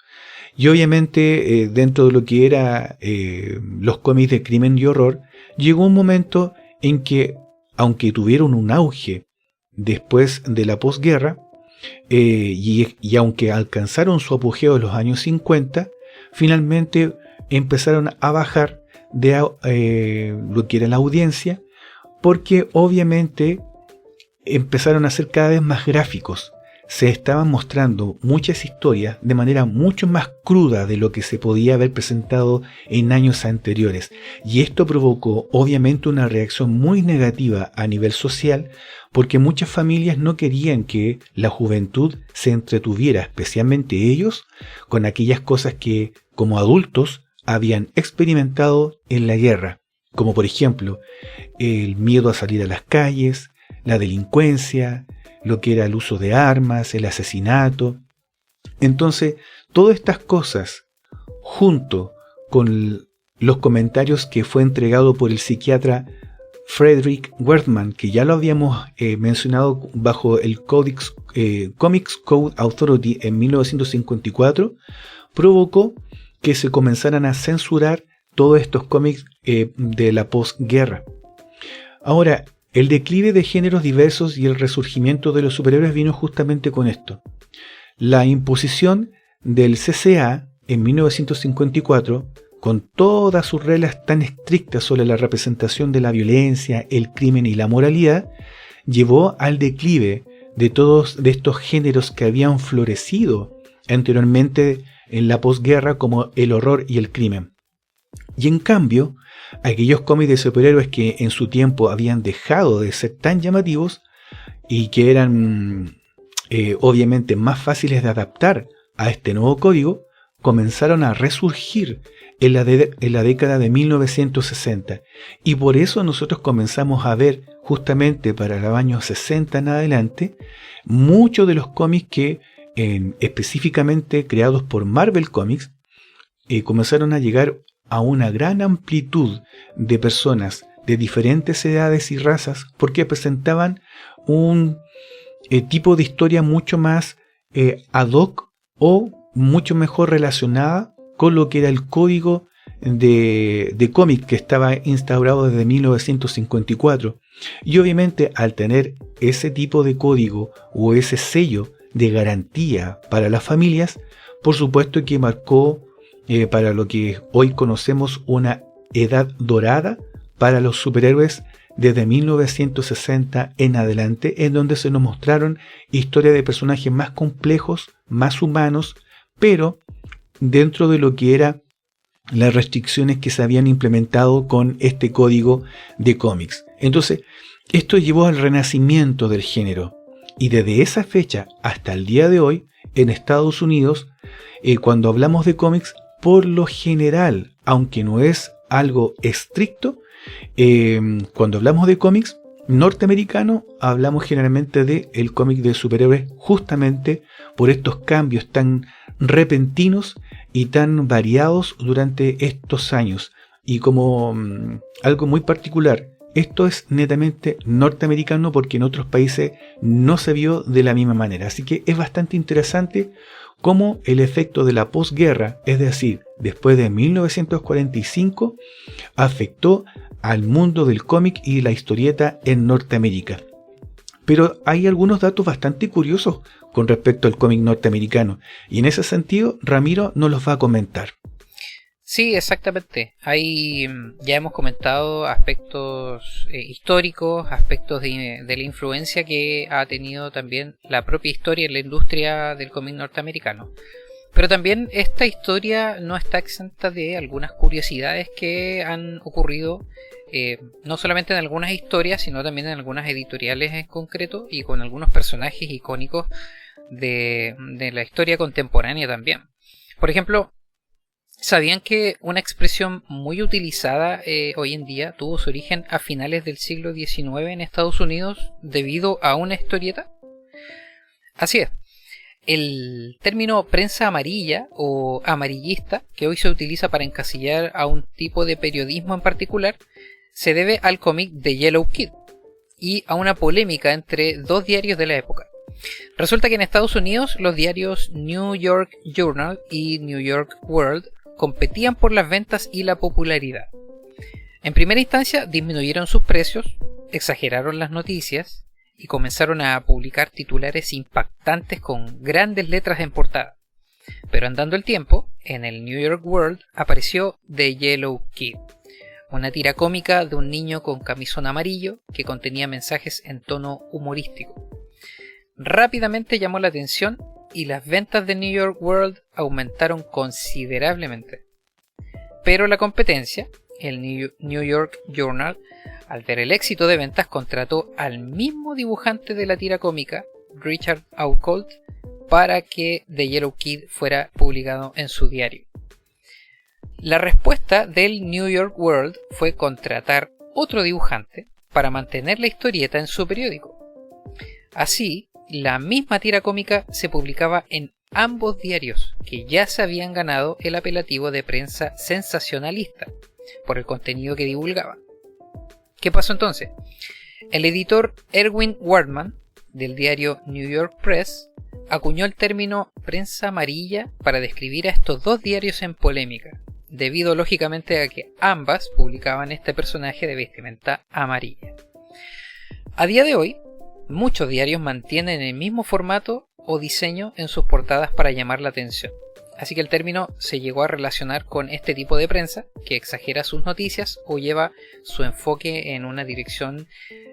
Y obviamente dentro de lo que era los cómics de crimen y horror, llegó un momento en que, aunque tuvieron un auge después de la posguerra, y aunque alcanzaron su apogeo en los años 50, finalmente empezaron a bajar de lo que era la audiencia, porque obviamente empezaron a ser cada vez más gráficos. Se estaban mostrando muchas historias de manera mucho más cruda de lo que se podía haber presentado en años anteriores, y esto provocó obviamente una reacción muy negativa a nivel social, porque muchas familias no querían que la juventud se entretuviera, especialmente ellos, con aquellas cosas que como adultos habían experimentado en la guerra, como por ejemplo el miedo a salir a las calles, la delincuencia, lo que era el uso de armas, el asesinato. Entonces, todas estas cosas, junto con los comentarios que fue entregado por el psiquiatra Frederick Wertham, que ya lo habíamos mencionado bajo el Comics Code Authority en 1954, provocó que se comenzaran a censurar todos estos cómics de la posguerra. Ahora, el declive de géneros diversos y el resurgimiento de los superhéroes vino justamente con esto. La imposición del CCA en 1954 con todas sus reglas tan estrictas sobre la representación de la violencia, el crimen y la moralidad, llevó al declive de todos de estos géneros que habían florecido anteriormente en la posguerra, como el horror y el crimen. Y en cambio, aquellos cómics de superhéroes que en su tiempo habían dejado de ser tan llamativos y que eran obviamente más fáciles de adaptar a este nuevo código, comenzaron a resurgir en la década de 1960, y por eso nosotros comenzamos a ver justamente para los años 60 en adelante muchos de los cómics que específicamente creados por Marvel Comics comenzaron a llegar a una gran amplitud de personas de diferentes edades y razas, porque presentaban un tipo de historia mucho más ad hoc o mucho mejor relacionada con lo que era el código de cómic que estaba instaurado desde 1954. Y obviamente al tener ese tipo de código o ese sello de garantía para las familias, por supuesto que marcó para lo que hoy conocemos una edad dorada para los superhéroes desde 1960 en adelante, en donde se nos mostraron historias de personajes más complejos, más humanos, pero dentro de lo que eran las restricciones que se habían implementado con este código de cómics. Entonces, esto llevó al renacimiento del género, y desde esa fecha hasta el día de hoy, en Estados Unidos, cuando hablamos de cómics, por lo general, aunque no es algo estricto, cuando hablamos de cómics norteamericano, hablamos generalmente de el cómic de superhéroes, justamente por estos cambios tan repentinos y tan variados durante estos años. Y como algo muy particular, esto es netamente norteamericano, porque en otros países no se vio de la misma manera. Así que es bastante interesante cómo el efecto de la posguerra, es decir, después de 1945, afectó al mundo del cómic y la historieta en Norteamérica. Pero hay algunos datos bastante curiosos con respecto al cómic norteamericano, y en ese sentido Ramiro nos los va a comentar. Sí, exactamente. Ahí ya hemos comentado aspectos históricos, aspectos de la influencia que ha tenido también la propia historia en la industria del cómic norteamericano. Pero también esta historia no está exenta de algunas curiosidades que han ocurrido, no solamente en algunas historias, sino también en algunas editoriales en concreto, y con algunos personajes icónicos de la historia contemporánea también. Por ejemplo, ¿sabían que una expresión muy utilizada hoy en día tuvo su origen a finales del siglo XIX en Estados Unidos debido a una historieta? Así es. El término prensa amarilla o amarillista, que hoy se utiliza para encasillar a un tipo de periodismo en particular, se debe al cómic The Yellow Kid y a una polémica entre dos diarios de la época. Resulta que en Estados Unidos los diarios New York Journal y New York World competían por las ventas y la popularidad. En primera instancia disminuyeron sus precios, exageraron las noticias y comenzaron a publicar titulares impactantes con grandes letras en portada. Pero andando el tiempo, en el New York World apareció The Yellow Kid, una tira cómica de un niño con camisón amarillo que contenía mensajes en tono humorístico. Rápidamente llamó la atención y las ventas de New York World aumentaron considerablemente. Pero la competencia, el New York Journal, al ver el éxito de ventas, contrató al mismo dibujante de la tira cómica, Richard Outcault, para que The Yellow Kid fuera publicado en su diario. La respuesta del New York World fue contratar otro dibujante para mantener la historieta en su periódico. Así, la misma tira cómica se publicaba en ambos diarios, que ya se habían ganado el apelativo de prensa sensacionalista por el contenido que divulgaban. ¿Qué pasó entonces? El editor Erwin Wardman, del diario New York Press, acuñó el término prensa amarilla para describir a estos dos diarios en polémica, debido lógicamente a que ambas publicaban este personaje de vestimenta amarilla. A día de hoy, muchos diarios mantienen el mismo formato o diseño en sus portadas para llamar la atención. así que el término se llegó a relacionar con este tipo de prensa que exagera sus noticias o lleva su enfoque en una dirección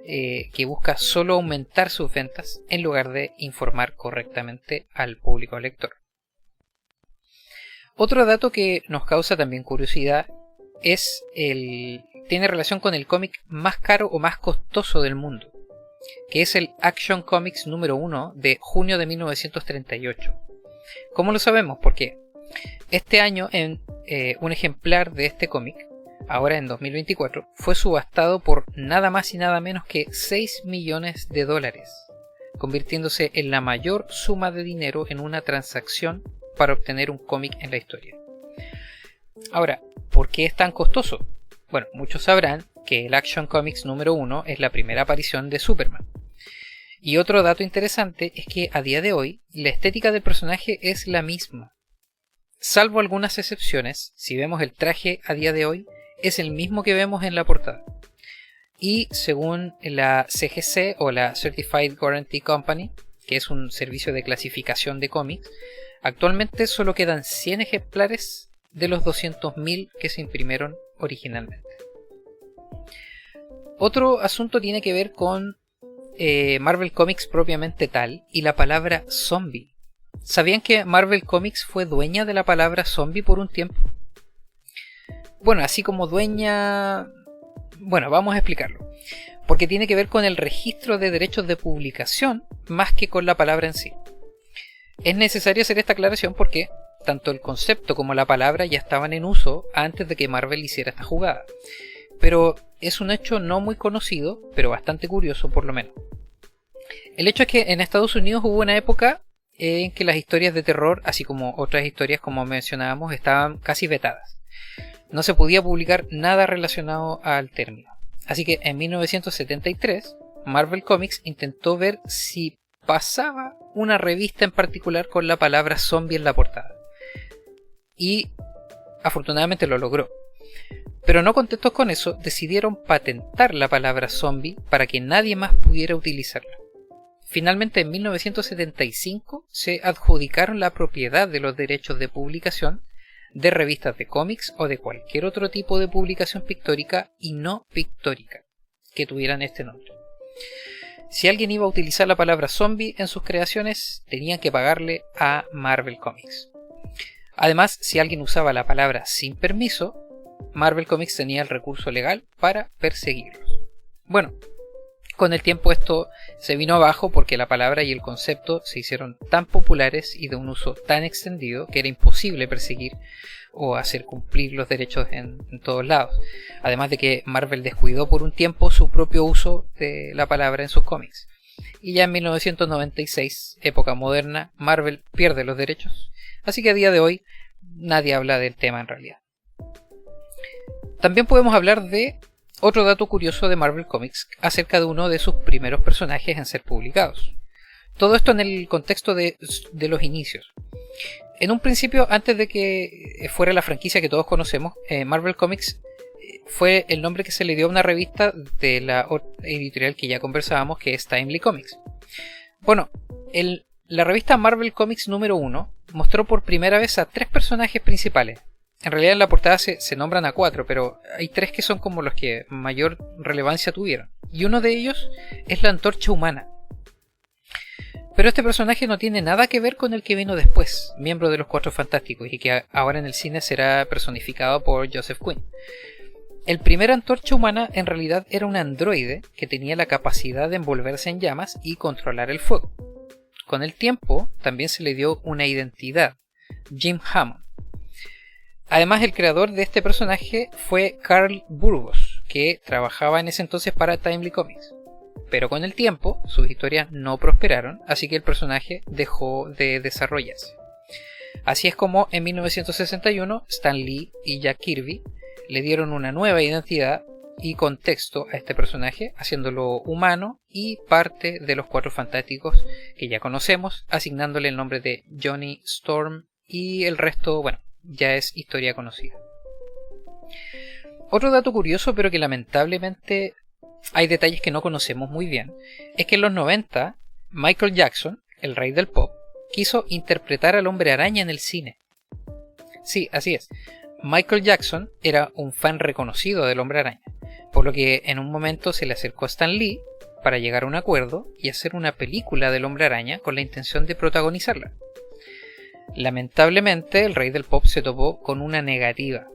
que busca solo aumentar sus ventas en lugar de informar correctamente al público lector. Otro dato que nos causa también curiosidad tiene relación con el cómic más caro o más costoso del mundo, que es el Action Comics número 1 de junio de 1938. ¿Cómo lo sabemos? Porque este año un ejemplar de este cómic, ahora en 2024, fue subastado por nada más y nada menos que $6 millones, convirtiéndose en la mayor suma de dinero en una transacción para obtener un cómic en la historia. Ahora, ¿por qué es tan costoso? Bueno, muchos sabrán que el Action Comics número 1 es la primera aparición de Superman. Y otro dato interesante es que a día de hoy la estética del personaje es la misma. Salvo algunas excepciones, si vemos el traje a día de hoy, es el mismo que vemos en la portada. Y según la CGC o la Certified Guarantee Company, que es un servicio de clasificación de cómics, actualmente solo quedan 100 ejemplares de los 200.000 que se imprimieron originalmente. Otro asunto tiene que ver con Marvel Comics propiamente tal y la palabra zombie. ¿Sabían que Marvel Comics fue dueña de la palabra zombie por un tiempo? Bueno, así como dueña... Bueno, vamos a explicarlo. Porque tiene que ver con el registro de derechos de publicación más que con la palabra en sí. Es necesario hacer esta aclaración porque tanto el concepto como la palabra ya estaban en uso antes de que Marvel hiciera esta jugada. Pero es un hecho no muy conocido, pero bastante curioso por lo menos. El hecho es que en Estados Unidos hubo una época en que las historias de terror, así como otras historias como mencionábamos, estaban casi vetadas. No se podía publicar nada relacionado al término. Así que en 1973, Marvel Comics intentó ver si pasaba una revista en particular con la palabra zombie en la portada. Y afortunadamente lo logró. Pero no contentos con eso, decidieron patentar la palabra zombie para que nadie más pudiera utilizarla. Finalmente, en 1975 se adjudicaron la propiedad de los derechos de publicación de revistas de cómics o de cualquier otro tipo de publicación pictórica y no pictórica que tuvieran este nombre. Si alguien iba a utilizar la palabra zombie en sus creaciones, tenían que pagarle a Marvel Comics. Además, si alguien usaba la palabra sin permiso, Marvel Comics tenía el recurso legal para perseguirlos. Bueno, con el tiempo esto se vino abajo porque la palabra y el concepto se hicieron tan populares y de un uso tan extendido que era imposible perseguir o hacer cumplir los derechos en todos lados. Además de que Marvel descuidó por un tiempo su propio uso de la palabra en sus cómics. Y ya en 1996, época moderna, Marvel pierde los derechos, así que a día de hoy nadie habla del tema en realidad. También podemos hablar de otro dato curioso de Marvel Comics acerca de uno de sus primeros personajes en ser publicados. Todo esto en el contexto de los inicios. En un principio, antes de que fuera la franquicia que todos conocemos, Marvel Comics fue el nombre que se le dio a una revista de la editorial que ya conversábamos, que es Timely Comics. Bueno, la revista Marvel Comics número 1 mostró por primera vez a 3 personajes principales. En realidad en la portada se nombran a 4, pero hay 3 que son como los que mayor relevancia tuvieron. Y uno de ellos es la Antorcha Humana. Pero este personaje no tiene nada que ver con el que vino después, miembro de los Cuatro Fantásticos, y que ahora en el cine será personificado por Joseph Quinn. El primer Antorcha Humana en realidad era un androide que tenía la capacidad de envolverse en llamas y controlar el fuego. Con el tiempo también se le dio una identidad, Jim Hammond. Además, el creador de este personaje fue Carl Burgos, que trabajaba en ese entonces para Timely Comics. Pero con el tiempo, sus historias no prosperaron, así que el personaje dejó de desarrollarse. Así es como en 1961 Stan Lee y Jack Kirby le dieron una nueva identidad y contexto a este personaje, haciéndolo humano y parte de los Cuatro Fantásticos que ya conocemos, asignándole el nombre de Johnny Storm y el resto, bueno, ya es historia conocida. Otro dato curioso, pero que lamentablemente hay detalles que no conocemos muy bien, es que en los 90 Michael Jackson, el rey del pop, quiso interpretar al Hombre Araña en el cine. Sí, así es. Michael Jackson era un fan reconocido del Hombre Araña, por lo que en un momento se le acercó a Stan Lee para llegar a un acuerdo y hacer una película del Hombre Araña con la intención de protagonizarla. Lamentablemente, el rey del pop se topó con una negativa.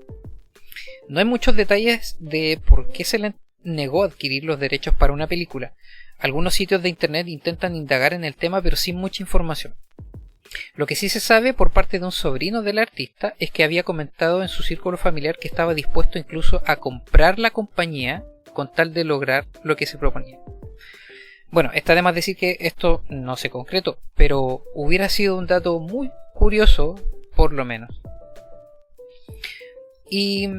No hay muchos detalles de por qué se le negó adquirir los derechos para una película. Algunos sitios de internet intentan indagar en el tema, pero sin mucha información. Lo que sí se sabe por parte de un sobrino del artista es que había comentado en su círculo familiar que estaba dispuesto incluso a comprar la compañía con tal de lograr lo que se proponía. Bueno, está de más decir que esto no se concretó, pero hubiera sido un dato muy curioso, por lo menos. Y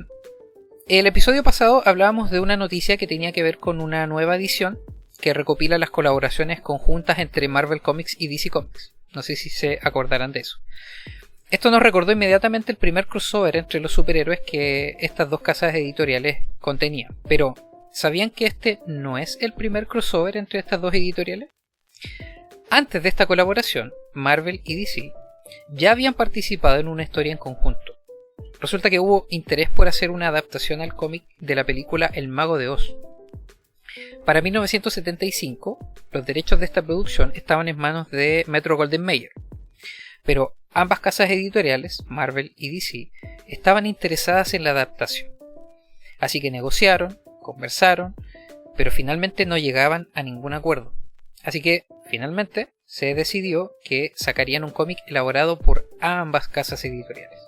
el episodio pasado hablábamos de una noticia que tenía que ver con una nueva edición que recopila las colaboraciones conjuntas entre Marvel Comics y DC Comics. No sé si se acordarán de eso. Esto nos recordó inmediatamente el primer crossover entre los superhéroes que estas dos casas editoriales contenían. Pero, ¿sabían que este no es el primer crossover entre estas dos editoriales? Antes de esta colaboración, Marvel y DC ya habían participado en una historia en conjunto. Resulta que hubo interés por hacer una adaptación al cómic de la película El Mago de Oz. Para 1975, los derechos de esta producción estaban en manos de Metro-Goldwyn-Mayer, pero ambas casas editoriales, Marvel y DC, estaban interesadas en la adaptación. Así que negociaron, conversaron, pero finalmente no llegaban a ningún acuerdo. Así que, finalmente, se decidió que sacarían un cómic elaborado por ambas casas editoriales.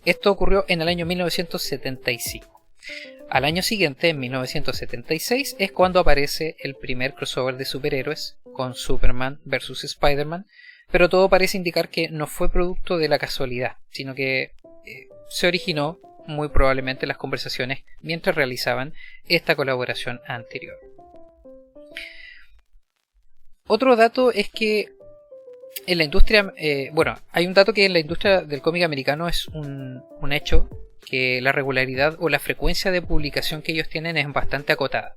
Esto ocurrió en el año 1975. Al año siguiente, en 1976, es cuando aparece el primer crossover de superhéroes con Superman vs. Spider-Man, pero todo parece indicar que no fue producto de la casualidad, sino que se originó muy probablemente en las conversaciones mientras realizaban esta colaboración anterior. Otro dato es que en la industria, hay un dato que en la industria del cómic americano es un hecho, que la regularidad o la frecuencia de publicación que ellos tienen es bastante acotada.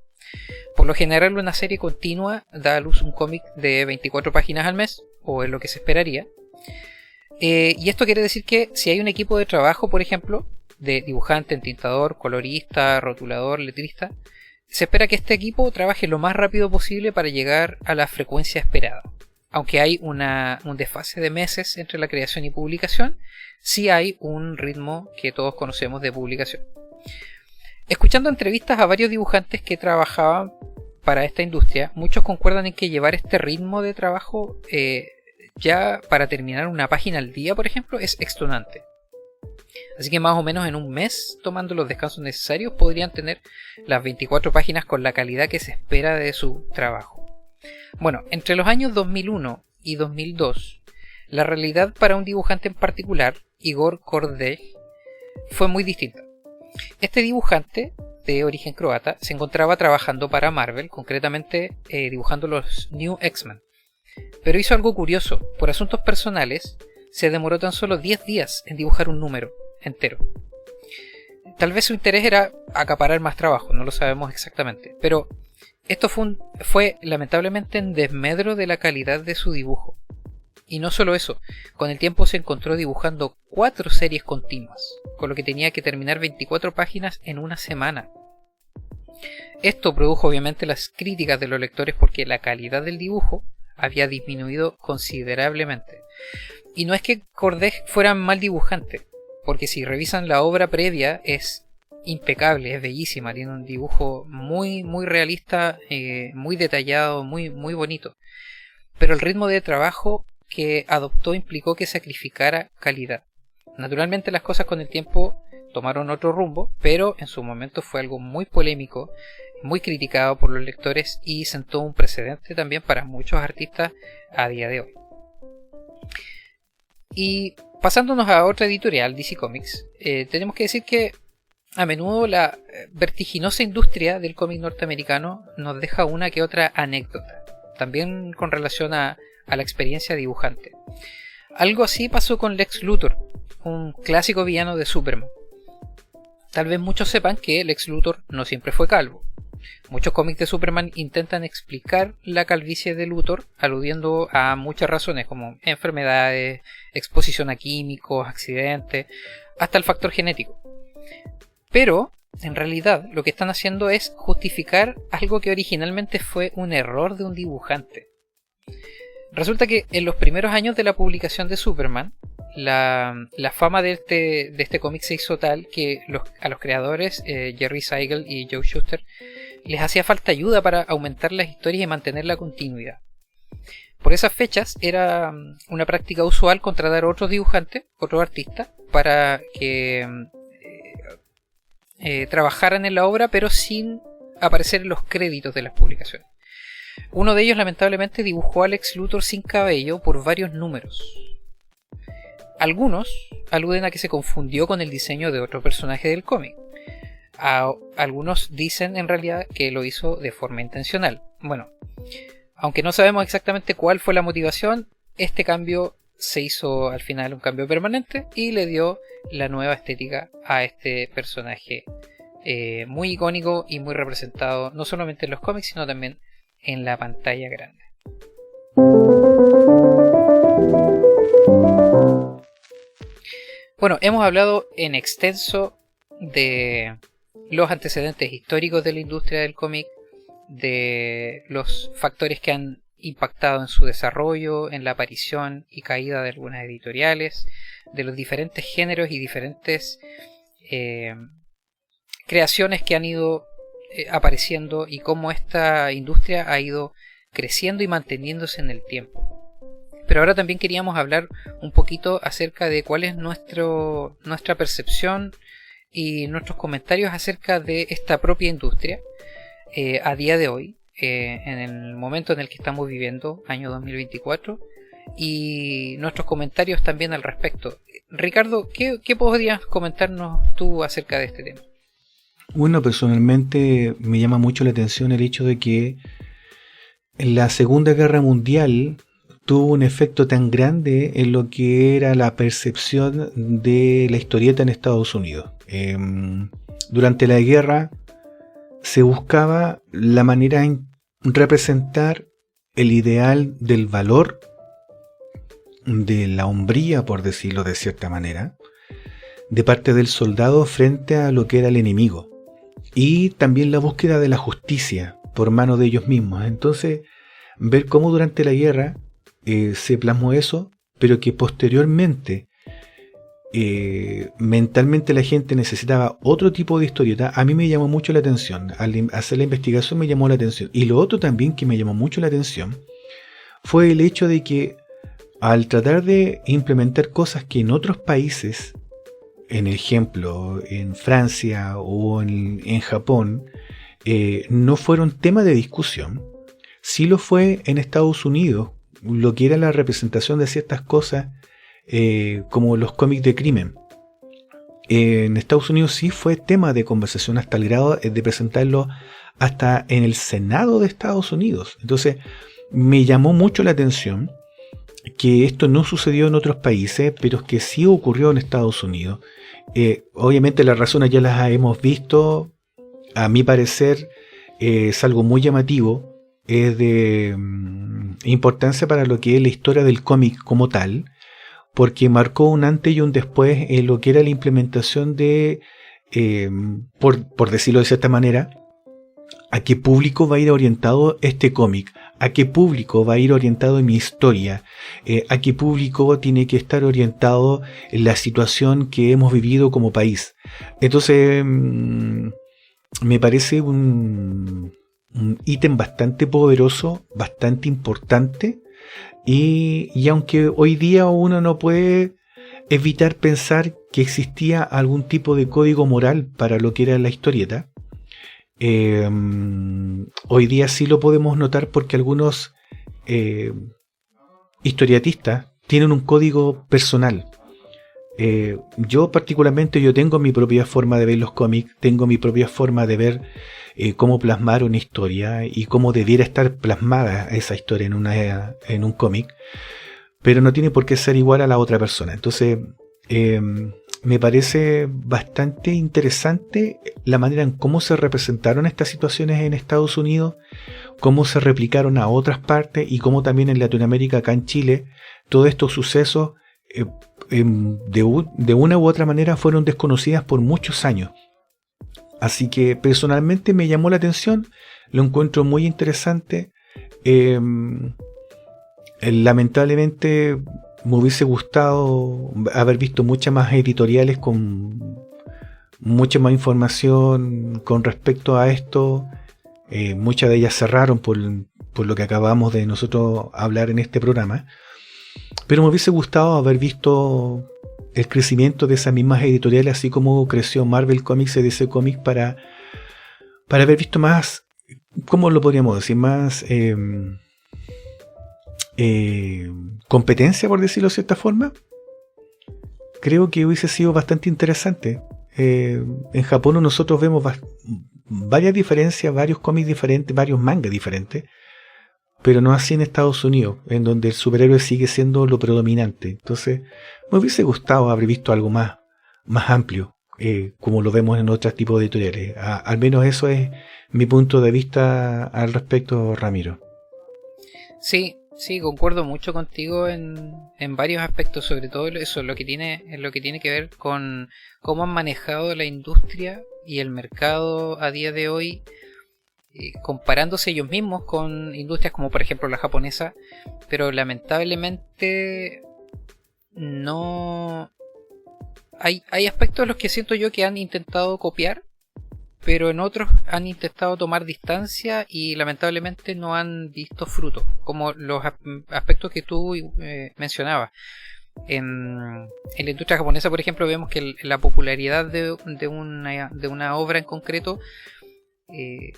Por lo general, una serie continua da a luz un cómic de 24 páginas al mes, o es lo que se esperaría. Y esto quiere decir que si hay un equipo de trabajo, por ejemplo, de dibujante, entintador, colorista, rotulador, letrista, se espera que este equipo trabaje lo más rápido posible para llegar a la frecuencia esperada. Aunque hay un desfase de meses entre la creación y publicación, sí hay un ritmo que todos conocemos de publicación. Escuchando entrevistas a varios dibujantes que trabajaban para esta industria, muchos concuerdan en que llevar este ritmo de trabajo ya para terminar una página al día, por ejemplo, es extenuante. Así que más o menos en un mes, tomando los descansos necesarios, podrían tener las 24 páginas con la calidad que se espera de su trabajo. Bueno, entre los años 2001 y 2002, la realidad para un dibujante en particular, Igor Kordej, fue muy distinta. Este dibujante, de origen croata, se encontraba trabajando para Marvel, concretamente dibujando los New X-Men. Pero hizo algo curioso. Por asuntos personales, se demoró tan solo 10 días en dibujar un número entero. Tal vez su interés era acaparar más trabajo, no lo sabemos exactamente, pero esto fue lamentablemente en desmedro de la calidad de su dibujo. Y no solo eso, con el tiempo se encontró dibujando 4 series continuas, con lo que tenía que terminar 24 páginas en una semana. Esto produjo obviamente las críticas de los lectores porque la calidad del dibujo había disminuido considerablemente. Y no es que Kordej fuera mal dibujante, porque si revisan la obra previa es impecable, es bellísima, tiene un dibujo muy realista, muy detallado, muy bonito. Pero el ritmo de trabajo que adoptó implicó que sacrificara calidad. Naturalmente las cosas con el tiempo tomaron otro rumbo, pero en su momento fue algo muy polémico, muy criticado por los lectores y sentó un precedente también para muchos artistas a día de hoy. Y pasándonos a otra editorial, DC Comics, tenemos que decir que a menudo la vertiginosa industria del cómic norteamericano nos deja una que otra anécdota, también con relación a la experiencia dibujante. Algo así pasó con Lex Luthor, un clásico villano de Superman. Tal vez muchos sepan que Lex Luthor no siempre fue calvo. Muchos cómics de Superman intentan explicar la calvicie de Luthor, aludiendo a muchas razones como enfermedades, exposición a químicos, accidentes, hasta el factor genético. Pero, en realidad, lo que están haciendo es justificar algo que originalmente fue un error de un dibujante. Resulta que en los primeros años de la publicación de Superman, la fama de este cómic se hizo tal que a los creadores, Jerry Siegel y Joe Shuster, les hacía falta ayuda para aumentar las historias y mantener la continuidad. Por esas fechas era una práctica usual contratar a otros dibujantes, otros artistas, para que trabajaran en la obra, pero sin aparecer en los créditos de las publicaciones. Uno de ellos lamentablemente dibujó a Lex Luthor sin cabello por varios números. Algunos aluden a que se confundió con el diseño de otro personaje del cómic. Algunos dicen en realidad que lo hizo de forma intencional. Bueno, aunque no sabemos exactamente cuál fue la motivación, este cambio se hizo al final un cambio permanente y le dio la nueva estética a este personaje muy icónico y muy representado no solamente en los cómics sino también en la pantalla grande. Bueno, hemos hablado en extenso de los antecedentes históricos de la industria del cómic, de los factores que han impactado en su desarrollo, en la aparición y caída de algunas editoriales, de los diferentes géneros y diferentes creaciones que han ido apareciendo y cómo esta industria ha ido creciendo y manteniéndose en el tiempo. Pero ahora también queríamos hablar un poquito acerca de cuál es nuestra percepción y nuestros comentarios acerca de esta propia industria a día de hoy, en el momento en el que estamos viviendo, año 2024, y nuestros comentarios también al respecto. Ricardo, ¿qué podrías comentarnos tú acerca de este tema? Bueno, personalmente me llama mucho la atención el hecho de que la Segunda Guerra Mundial tuvo un efecto tan grande en lo que era la percepción de la historieta en Estados Unidos. Durante la guerra se buscaba la manera en representar el ideal del valor, de la hombría, por decirlo de cierta manera, de parte del soldado frente a lo que era el enemigo. Y también la búsqueda de la justicia por mano de ellos mismos. Entonces, ver cómo durante la guerra se plasmó eso, pero que posteriormente mentalmente la gente necesitaba otro tipo de historieta, a mí me llamó mucho la atención. Al hacer la investigación me llamó la atención. Y lo otro también que me llamó mucho la atención fue el hecho de que al tratar de implementar cosas que en otros países, en ejemplo en Francia o en Japón, no fueron tema de discusión, sí lo fue en Estados Unidos, lo que era la representación de ciertas cosas como los cómics de crimen. En Estados Unidos sí fue tema de conversación hasta el grado de presentarlo hasta en el Senado de Estados Unidos. Entonces me llamó mucho la atención que esto no sucedió en otros países, pero que sí ocurrió en Estados Unidos. Obviamente las razones ya las hemos visto. A mi parecer es algo muy llamativo, es de importancia para lo que es la historia del cómic como tal, porque marcó un antes y un después en lo que era la implementación de, por decirlo de cierta manera, a qué público va a ir orientado este cómic, a qué público va a ir orientado en mi historia, a qué público tiene que estar orientado en la situación que hemos vivido como país. Entonces me parece un ítem bastante poderoso, bastante importante, y aunque hoy día uno no puede evitar pensar que existía algún tipo de código moral para lo que era la historieta, hoy día sí lo podemos notar porque algunos historietistas tienen un código personal. Yo particularmente tengo mi propia forma de ver los cómics, tengo mi propia forma de ver cómo plasmar una historia y cómo debiera estar plasmada esa historia en un cómic, pero no tiene por qué ser igual a la otra persona. Entonces me parece bastante interesante la manera en cómo se representaron estas situaciones en Estados Unidos, cómo se replicaron a otras partes y cómo también en Latinoamérica, acá en Chile, todos estos sucesos de una u otra manera fueron desconocidas por muchos años. Así que personalmente me llamó la atención, lo encuentro muy interesante. Lamentablemente me hubiese gustado haber visto muchas más editoriales con mucha más información con respecto a esto. Muchas de ellas cerraron por lo que acabamos de nosotros hablar en este programa. Pero me hubiese gustado haber visto el crecimiento de esas mismas editoriales, así como creció Marvel Comics y DC Comics, para haber visto más, ¿cómo lo podríamos decir? Más competencia, por decirlo de cierta forma. Creo que hubiese sido bastante interesante. En Japón nosotros vemos varias diferencias, varios cómics diferentes, varios mangas diferentes, pero no así en Estados Unidos, en donde el superhéroe sigue siendo lo predominante. Entonces me hubiese gustado haber visto algo más amplio, como lo vemos en otros tipos de editoriales. Al menos eso es mi punto de vista al respecto, Ramiro. Sí, concuerdo mucho contigo en varios aspectos, sobre todo eso, lo que tiene que ver con cómo han manejado la industria y el mercado a día de hoy, comparándose ellos mismos con industrias como por ejemplo la japonesa, pero lamentablemente no hay aspectos en los que siento yo que han intentado copiar, pero en otros han intentado tomar distancia y lamentablemente no han visto fruto, como los aspectos que tú mencionabas. En la industria japonesa, por ejemplo, vemos que la popularidad de una obra en concreto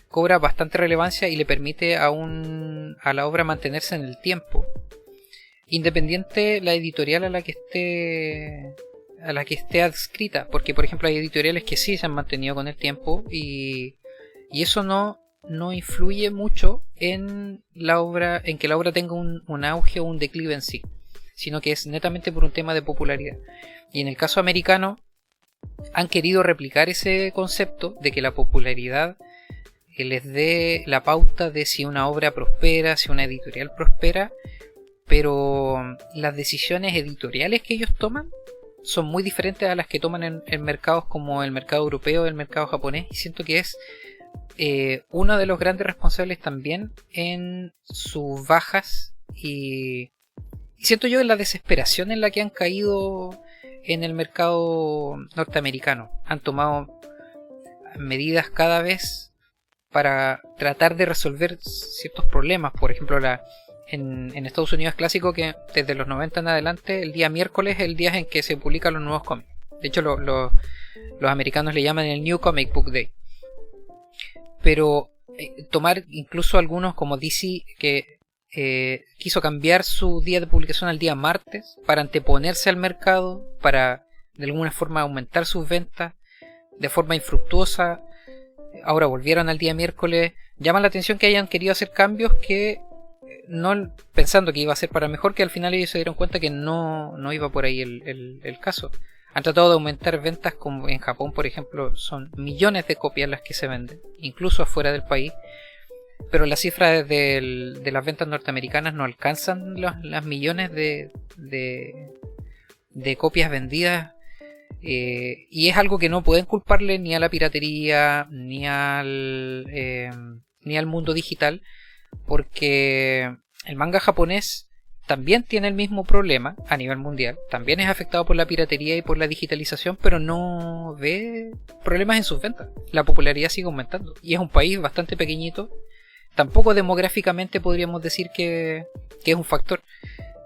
cobra bastante relevancia y le permite a la obra mantenerse en el tiempo, independiente la editorial a la que esté adscrita, porque por ejemplo hay editoriales que sí se han mantenido con el tiempo y eso no influye mucho en la obra, en que la obra tenga un auge o un declive en sí, sino que es netamente por un tema de popularidad. Y en el caso americano han querido replicar ese concepto de que la popularidad les dé la pauta de si una obra prospera, si una editorial prospera, pero las decisiones editoriales que ellos toman son muy diferentes a las que toman en mercados como el mercado europeo, el mercado japonés, y siento que es uno de los grandes responsables también en sus bajas y siento yo en la desesperación en la que han caído en el mercado norteamericano. Han tomado medidas cada vez para tratar de resolver ciertos problemas. Por ejemplo, en Estados Unidos es clásico que desde los 90 en adelante el día miércoles es el día en que se publican los nuevos cómics. De hecho los americanos le llaman el New Comic Book Day. Pero tomar incluso algunos como DC que quiso cambiar su día de publicación al día martes para anteponerse al mercado, para de alguna forma aumentar sus ventas de forma infructuosa. Ahora volvieron al día miércoles. Llama la atención que hayan querido hacer cambios que no pensando que iba a ser para mejor, que al final ellos se dieron cuenta que no iba por ahí el caso. Han tratado de aumentar ventas, como en Japón por ejemplo son millones de copias las que se venden, incluso afuera del país, pero las cifras de las ventas norteamericanas no alcanzan las millones de copias vendidas. Y es algo que no pueden culparle ni a la piratería ni al mundo digital, porque el manga japonés también tiene el mismo problema a nivel mundial, también es afectado por la piratería y por la digitalización, pero no ve problemas en sus ventas. La popularidad sigue aumentando y es un país bastante pequeñito, tampoco demográficamente podríamos decir que es un factor.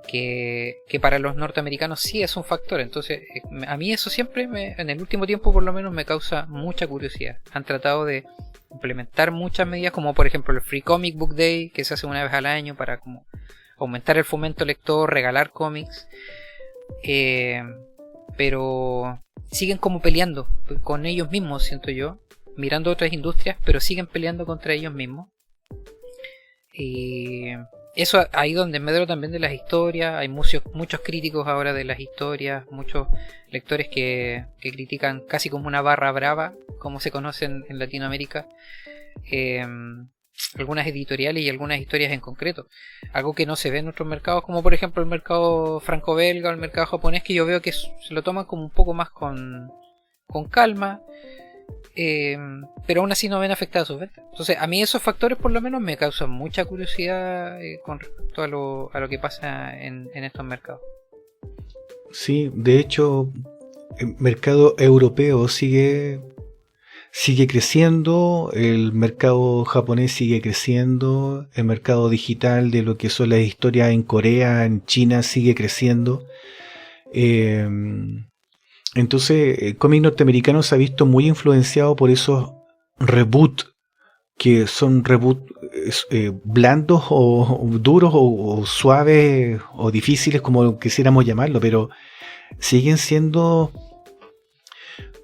Que para los norteamericanos sí es un factor. Entonces a mí eso siempre en el último tiempo por lo menos me causa mucha curiosidad. Han tratado de implementar muchas medidas, como por ejemplo el Free Comic Book Day, que se hace una vez al año para como aumentar el fomento lector, regalar cómics, pero siguen como peleando con ellos mismos, siento yo, mirando otras industrias, pero siguen peleando contra ellos mismos. eso ahí donde me medio también de las historias. Hay muchos críticos ahora de las historias, muchos lectores que critican casi como una barra brava, como se conoce en Latinoamérica, algunas editoriales y algunas historias en concreto, algo que no se ve en otros mercados, como por ejemplo el mercado franco-belga o el mercado japonés, que yo veo que se lo toman como un poco más con calma, pero aún así no ven afectadas sus ventas. Entonces a mí esos factores por lo menos me causan mucha curiosidad con respecto a lo que pasa en estos mercados. Sí, de hecho el mercado europeo sigue creciendo, el mercado japonés sigue creciendo, el mercado digital de lo que son las historias en Corea, en China sigue creciendo. Entonces el cómic norteamericano se ha visto muy influenciado por esos reboot, que son reboot blandos o duros o suaves o difíciles, como quisiéramos llamarlo, pero siguen siendo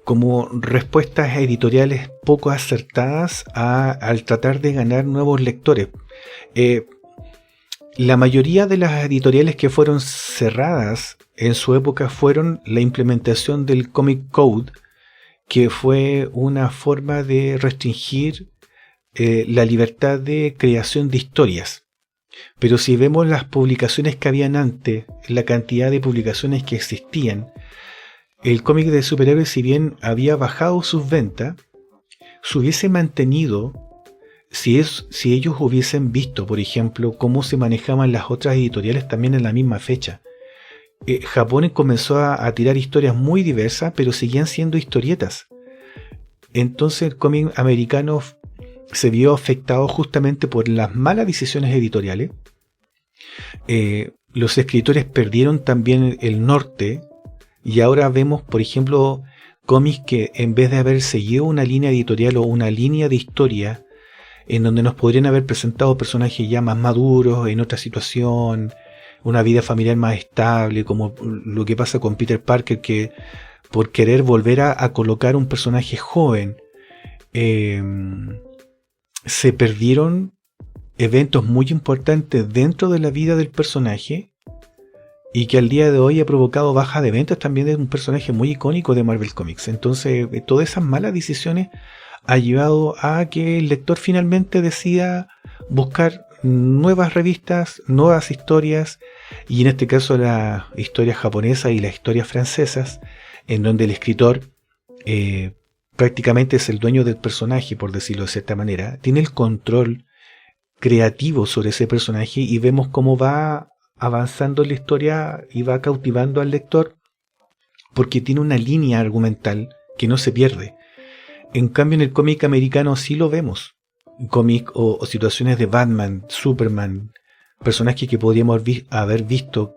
como respuestas editoriales poco acertadas al tratar de ganar nuevos lectores. La mayoría de las editoriales que fueron cerradas en su época fueron la implementación del Comic Code, que fue una forma de restringir la libertad de creación de historias. Pero si vemos las publicaciones que habían antes, la cantidad de publicaciones que existían, el cómic de superhéroes, si bien había bajado sus ventas, se hubiese mantenido si ellos hubiesen visto, por ejemplo, cómo se manejaban las otras editoriales también en la misma fecha. Japón comenzó a tirar historias muy diversas, pero seguían siendo historietas. Entonces el cómic americano se vio afectado justamente por las malas decisiones editoriales. Los escritores perdieron también el norte. Y ahora vemos, por ejemplo, cómics que en vez de haber seguido una línea editorial o una línea de historia en donde nos podrían haber presentado personajes ya más maduros, en otra situación, una vida familiar más estable, como lo que pasa con Peter Parker, que por querer volver a colocar un personaje joven, se perdieron eventos muy importantes dentro de la vida del personaje, y que al día de hoy ha provocado baja de ventas también de un personaje muy icónico de Marvel Comics. Entonces, todas esas malas decisiones ha llevado a que el lector finalmente decida buscar nuevas revistas, nuevas historias, y en este caso las historias japonesas y las historias francesas, en donde el escritor prácticamente es el dueño del personaje, por decirlo de cierta manera, tiene el control creativo sobre ese personaje, y vemos cómo va avanzando la historia y va cautivando al lector porque tiene una línea argumental que no se pierde. En cambio en el cómic americano sí lo vemos, cómic o situaciones de Batman, Superman, personajes que podríamos haber visto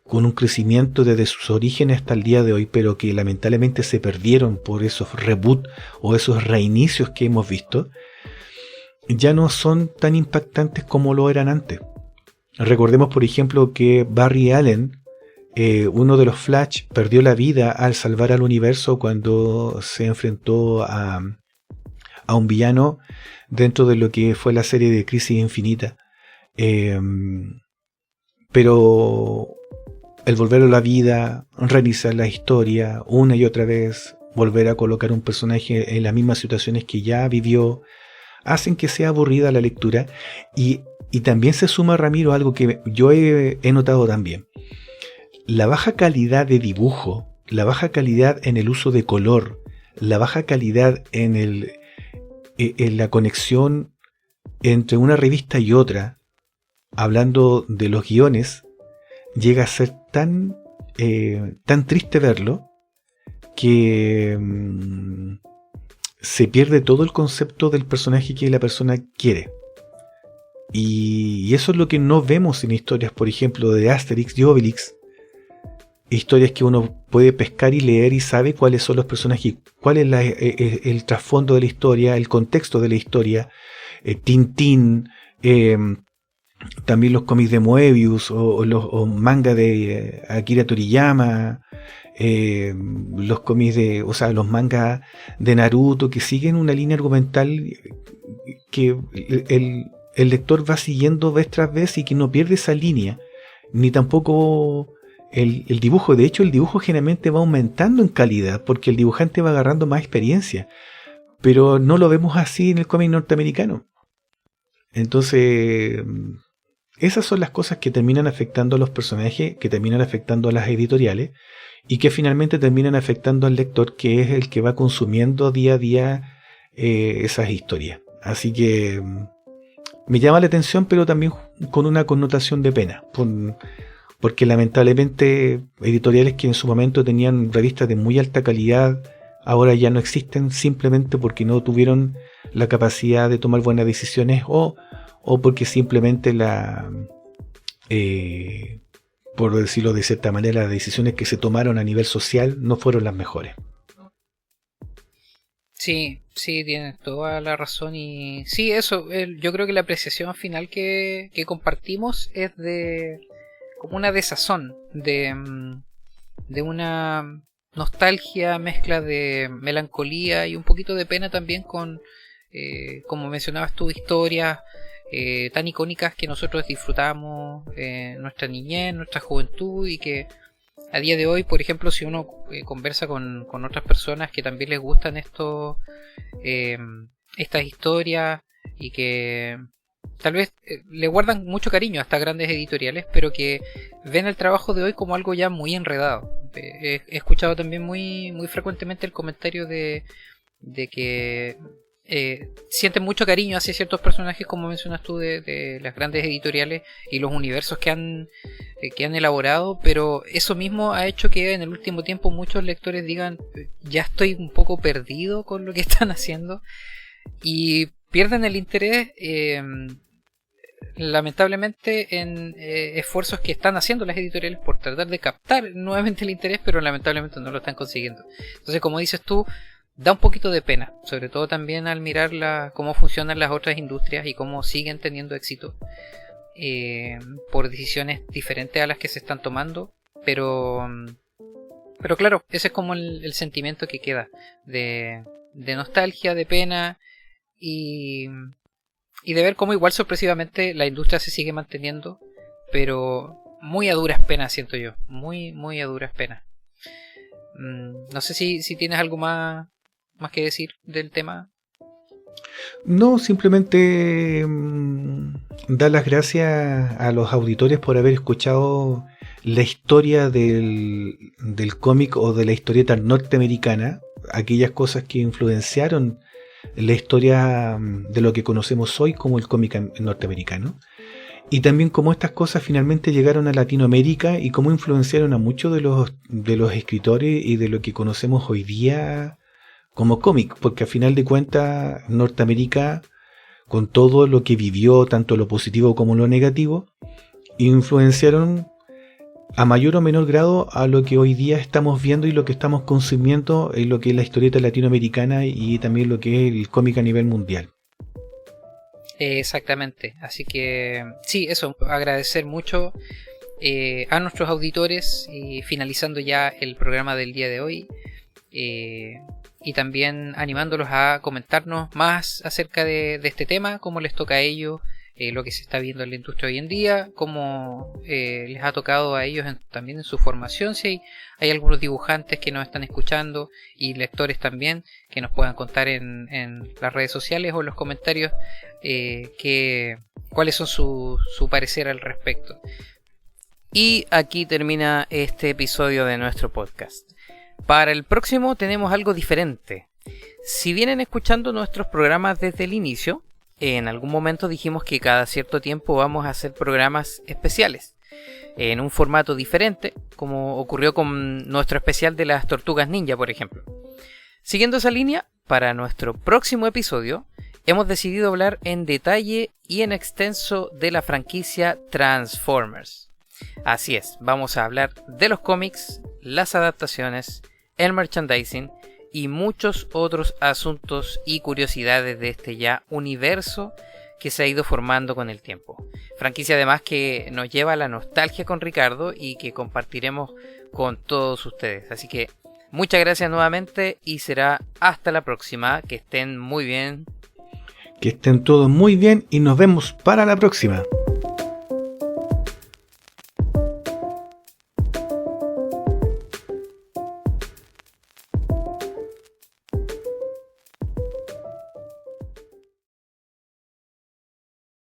con un crecimiento desde sus orígenes hasta el día de hoy, pero que lamentablemente se perdieron por esos reboot o esos reinicios que hemos visto, ya no son tan impactantes como lo eran antes. Recordemos, por ejemplo, que Barry Allen, uno de los Flash, perdió la vida al salvar al universo cuando se enfrentó a un villano dentro de lo que fue la serie de Crisis Infinita. Pero el volver a la vida, reiniciar la historia una y otra vez, volver a colocar un personaje en las mismas situaciones que ya vivió, hacen que sea aburrida la lectura. Y también se suma, Ramiro, algo que yo he notado también. La baja calidad de dibujo, la baja calidad en el uso de color, la baja calidad en la conexión entre una revista y otra, hablando de los guiones, llega a ser tan triste verlo que se pierde todo el concepto del personaje que la persona quiere. Y eso es lo que no vemos en historias, por ejemplo, de Asterix y Obelix. Historias que uno puede pescar y leer y sabe cuáles son los personajes, cuál es el trasfondo de la historia, el contexto de la historia. Tintín, también los cómics de Moebius o manga de Akira Toriyama, los cómics los mangas de Naruto, que siguen una línea argumental que el lector va siguiendo vez tras vez y que no pierde esa línea, ni tampoco el dibujo. De hecho, el dibujo generalmente va aumentando en calidad porque el dibujante va agarrando más experiencia, pero no lo vemos así en el cómic norteamericano. Entonces, esas son las cosas que terminan afectando a los personajes, que terminan afectando a las editoriales y que finalmente terminan afectando al lector, que es el que va consumiendo día a día esas historias. Así que me llama la atención, pero también con una connotación de pena, porque lamentablemente editoriales que en su momento tenían revistas de muy alta calidad ahora ya no existen, simplemente porque no tuvieron la capacidad de tomar buenas decisiones o porque simplemente por decirlo de cierta manera, las decisiones que se tomaron a nivel social no fueron las mejores. Sí, tienes toda la razón y sí, eso, yo creo que la apreciación final que compartimos es de como una desazón, de una nostalgia, mezcla de melancolía y un poquito de pena también con, como mencionabas tú, historias tan icónicas que nosotros disfrutamos en nuestra niñez, en nuestra juventud y que a día de hoy, por ejemplo, si uno conversa con otras personas que también les gustan estas historias y que tal vez le guardan mucho cariño a estas grandes editoriales, pero que ven el trabajo de hoy como algo ya muy enredado. He escuchado también muy frecuentemente el comentario de que sienten mucho cariño hacia ciertos personajes, como mencionas tú, de las grandes editoriales y los universos que han elaborado, pero eso mismo ha hecho que en el último tiempo muchos lectores digan, ya estoy un poco perdido con lo que están haciendo, y pierden el interés lamentablemente en esfuerzos que están haciendo las editoriales por tratar de captar nuevamente el interés, pero lamentablemente no lo están consiguiendo. Entonces, como dices tú, da un poquito de pena, sobre todo también al mirar cómo funcionan las otras industrias y cómo siguen teniendo éxito por decisiones diferentes a las que se están tomando, pero claro, ese es como el sentimiento que queda de nostalgia, de pena y de ver cómo igual sorpresivamente la industria se sigue manteniendo, pero muy a duras penas, siento yo, muy a duras penas. No sé si tienes algo más que decir del tema. No, simplemente dar las gracias a los auditores por haber escuchado la historia del cómic o de la historieta norteamericana, aquellas cosas que influenciaron la historia de lo que conocemos hoy como el cómic norteamericano, y también cómo estas cosas finalmente llegaron a Latinoamérica y cómo influenciaron a muchos de los escritores y de lo que conocemos hoy día como cómic, porque a final de cuentas Norteamérica, con todo lo que vivió, tanto lo positivo como lo negativo, influenciaron a mayor o menor grado a lo que hoy día estamos viendo y lo que estamos consumiendo en lo que es la historieta latinoamericana y también lo que es el cómic a nivel mundial. Exactamente, así que sí, eso, agradecer mucho a nuestros auditores y finalizando ya el programa del día de hoy. Y también animándolos a comentarnos más acerca de este tema, cómo les toca a ellos, lo que se está viendo en la industria hoy en día, cómo les ha tocado a ellos también en su formación, si hay algunos dibujantes que nos están escuchando y lectores también que nos puedan contar en las redes sociales o en los comentarios cuáles son su parecer al respecto. Y aquí termina este episodio de nuestro podcast. Para el próximo tenemos algo diferente. Si vienen escuchando nuestros programas desde el inicio, en algún momento dijimos que cada cierto tiempo vamos a hacer programas especiales en un formato diferente, como ocurrió con nuestro especial de las Tortugas Ninja, por ejemplo. Siguiendo esa línea, para nuestro próximo episodio hemos decidido hablar en detalle y en extenso de la franquicia Transformers. Así es, vamos a hablar de los cómics, las adaptaciones, el merchandising y muchos otros asuntos y curiosidades de este ya universo que se ha ido formando con el tiempo. Franquicia además que nos lleva a la nostalgia con Ricardo y que compartiremos con todos ustedes. Así que muchas gracias nuevamente y será hasta la próxima. Que estén muy bien. Que estén todos muy bien y nos vemos para la próxima.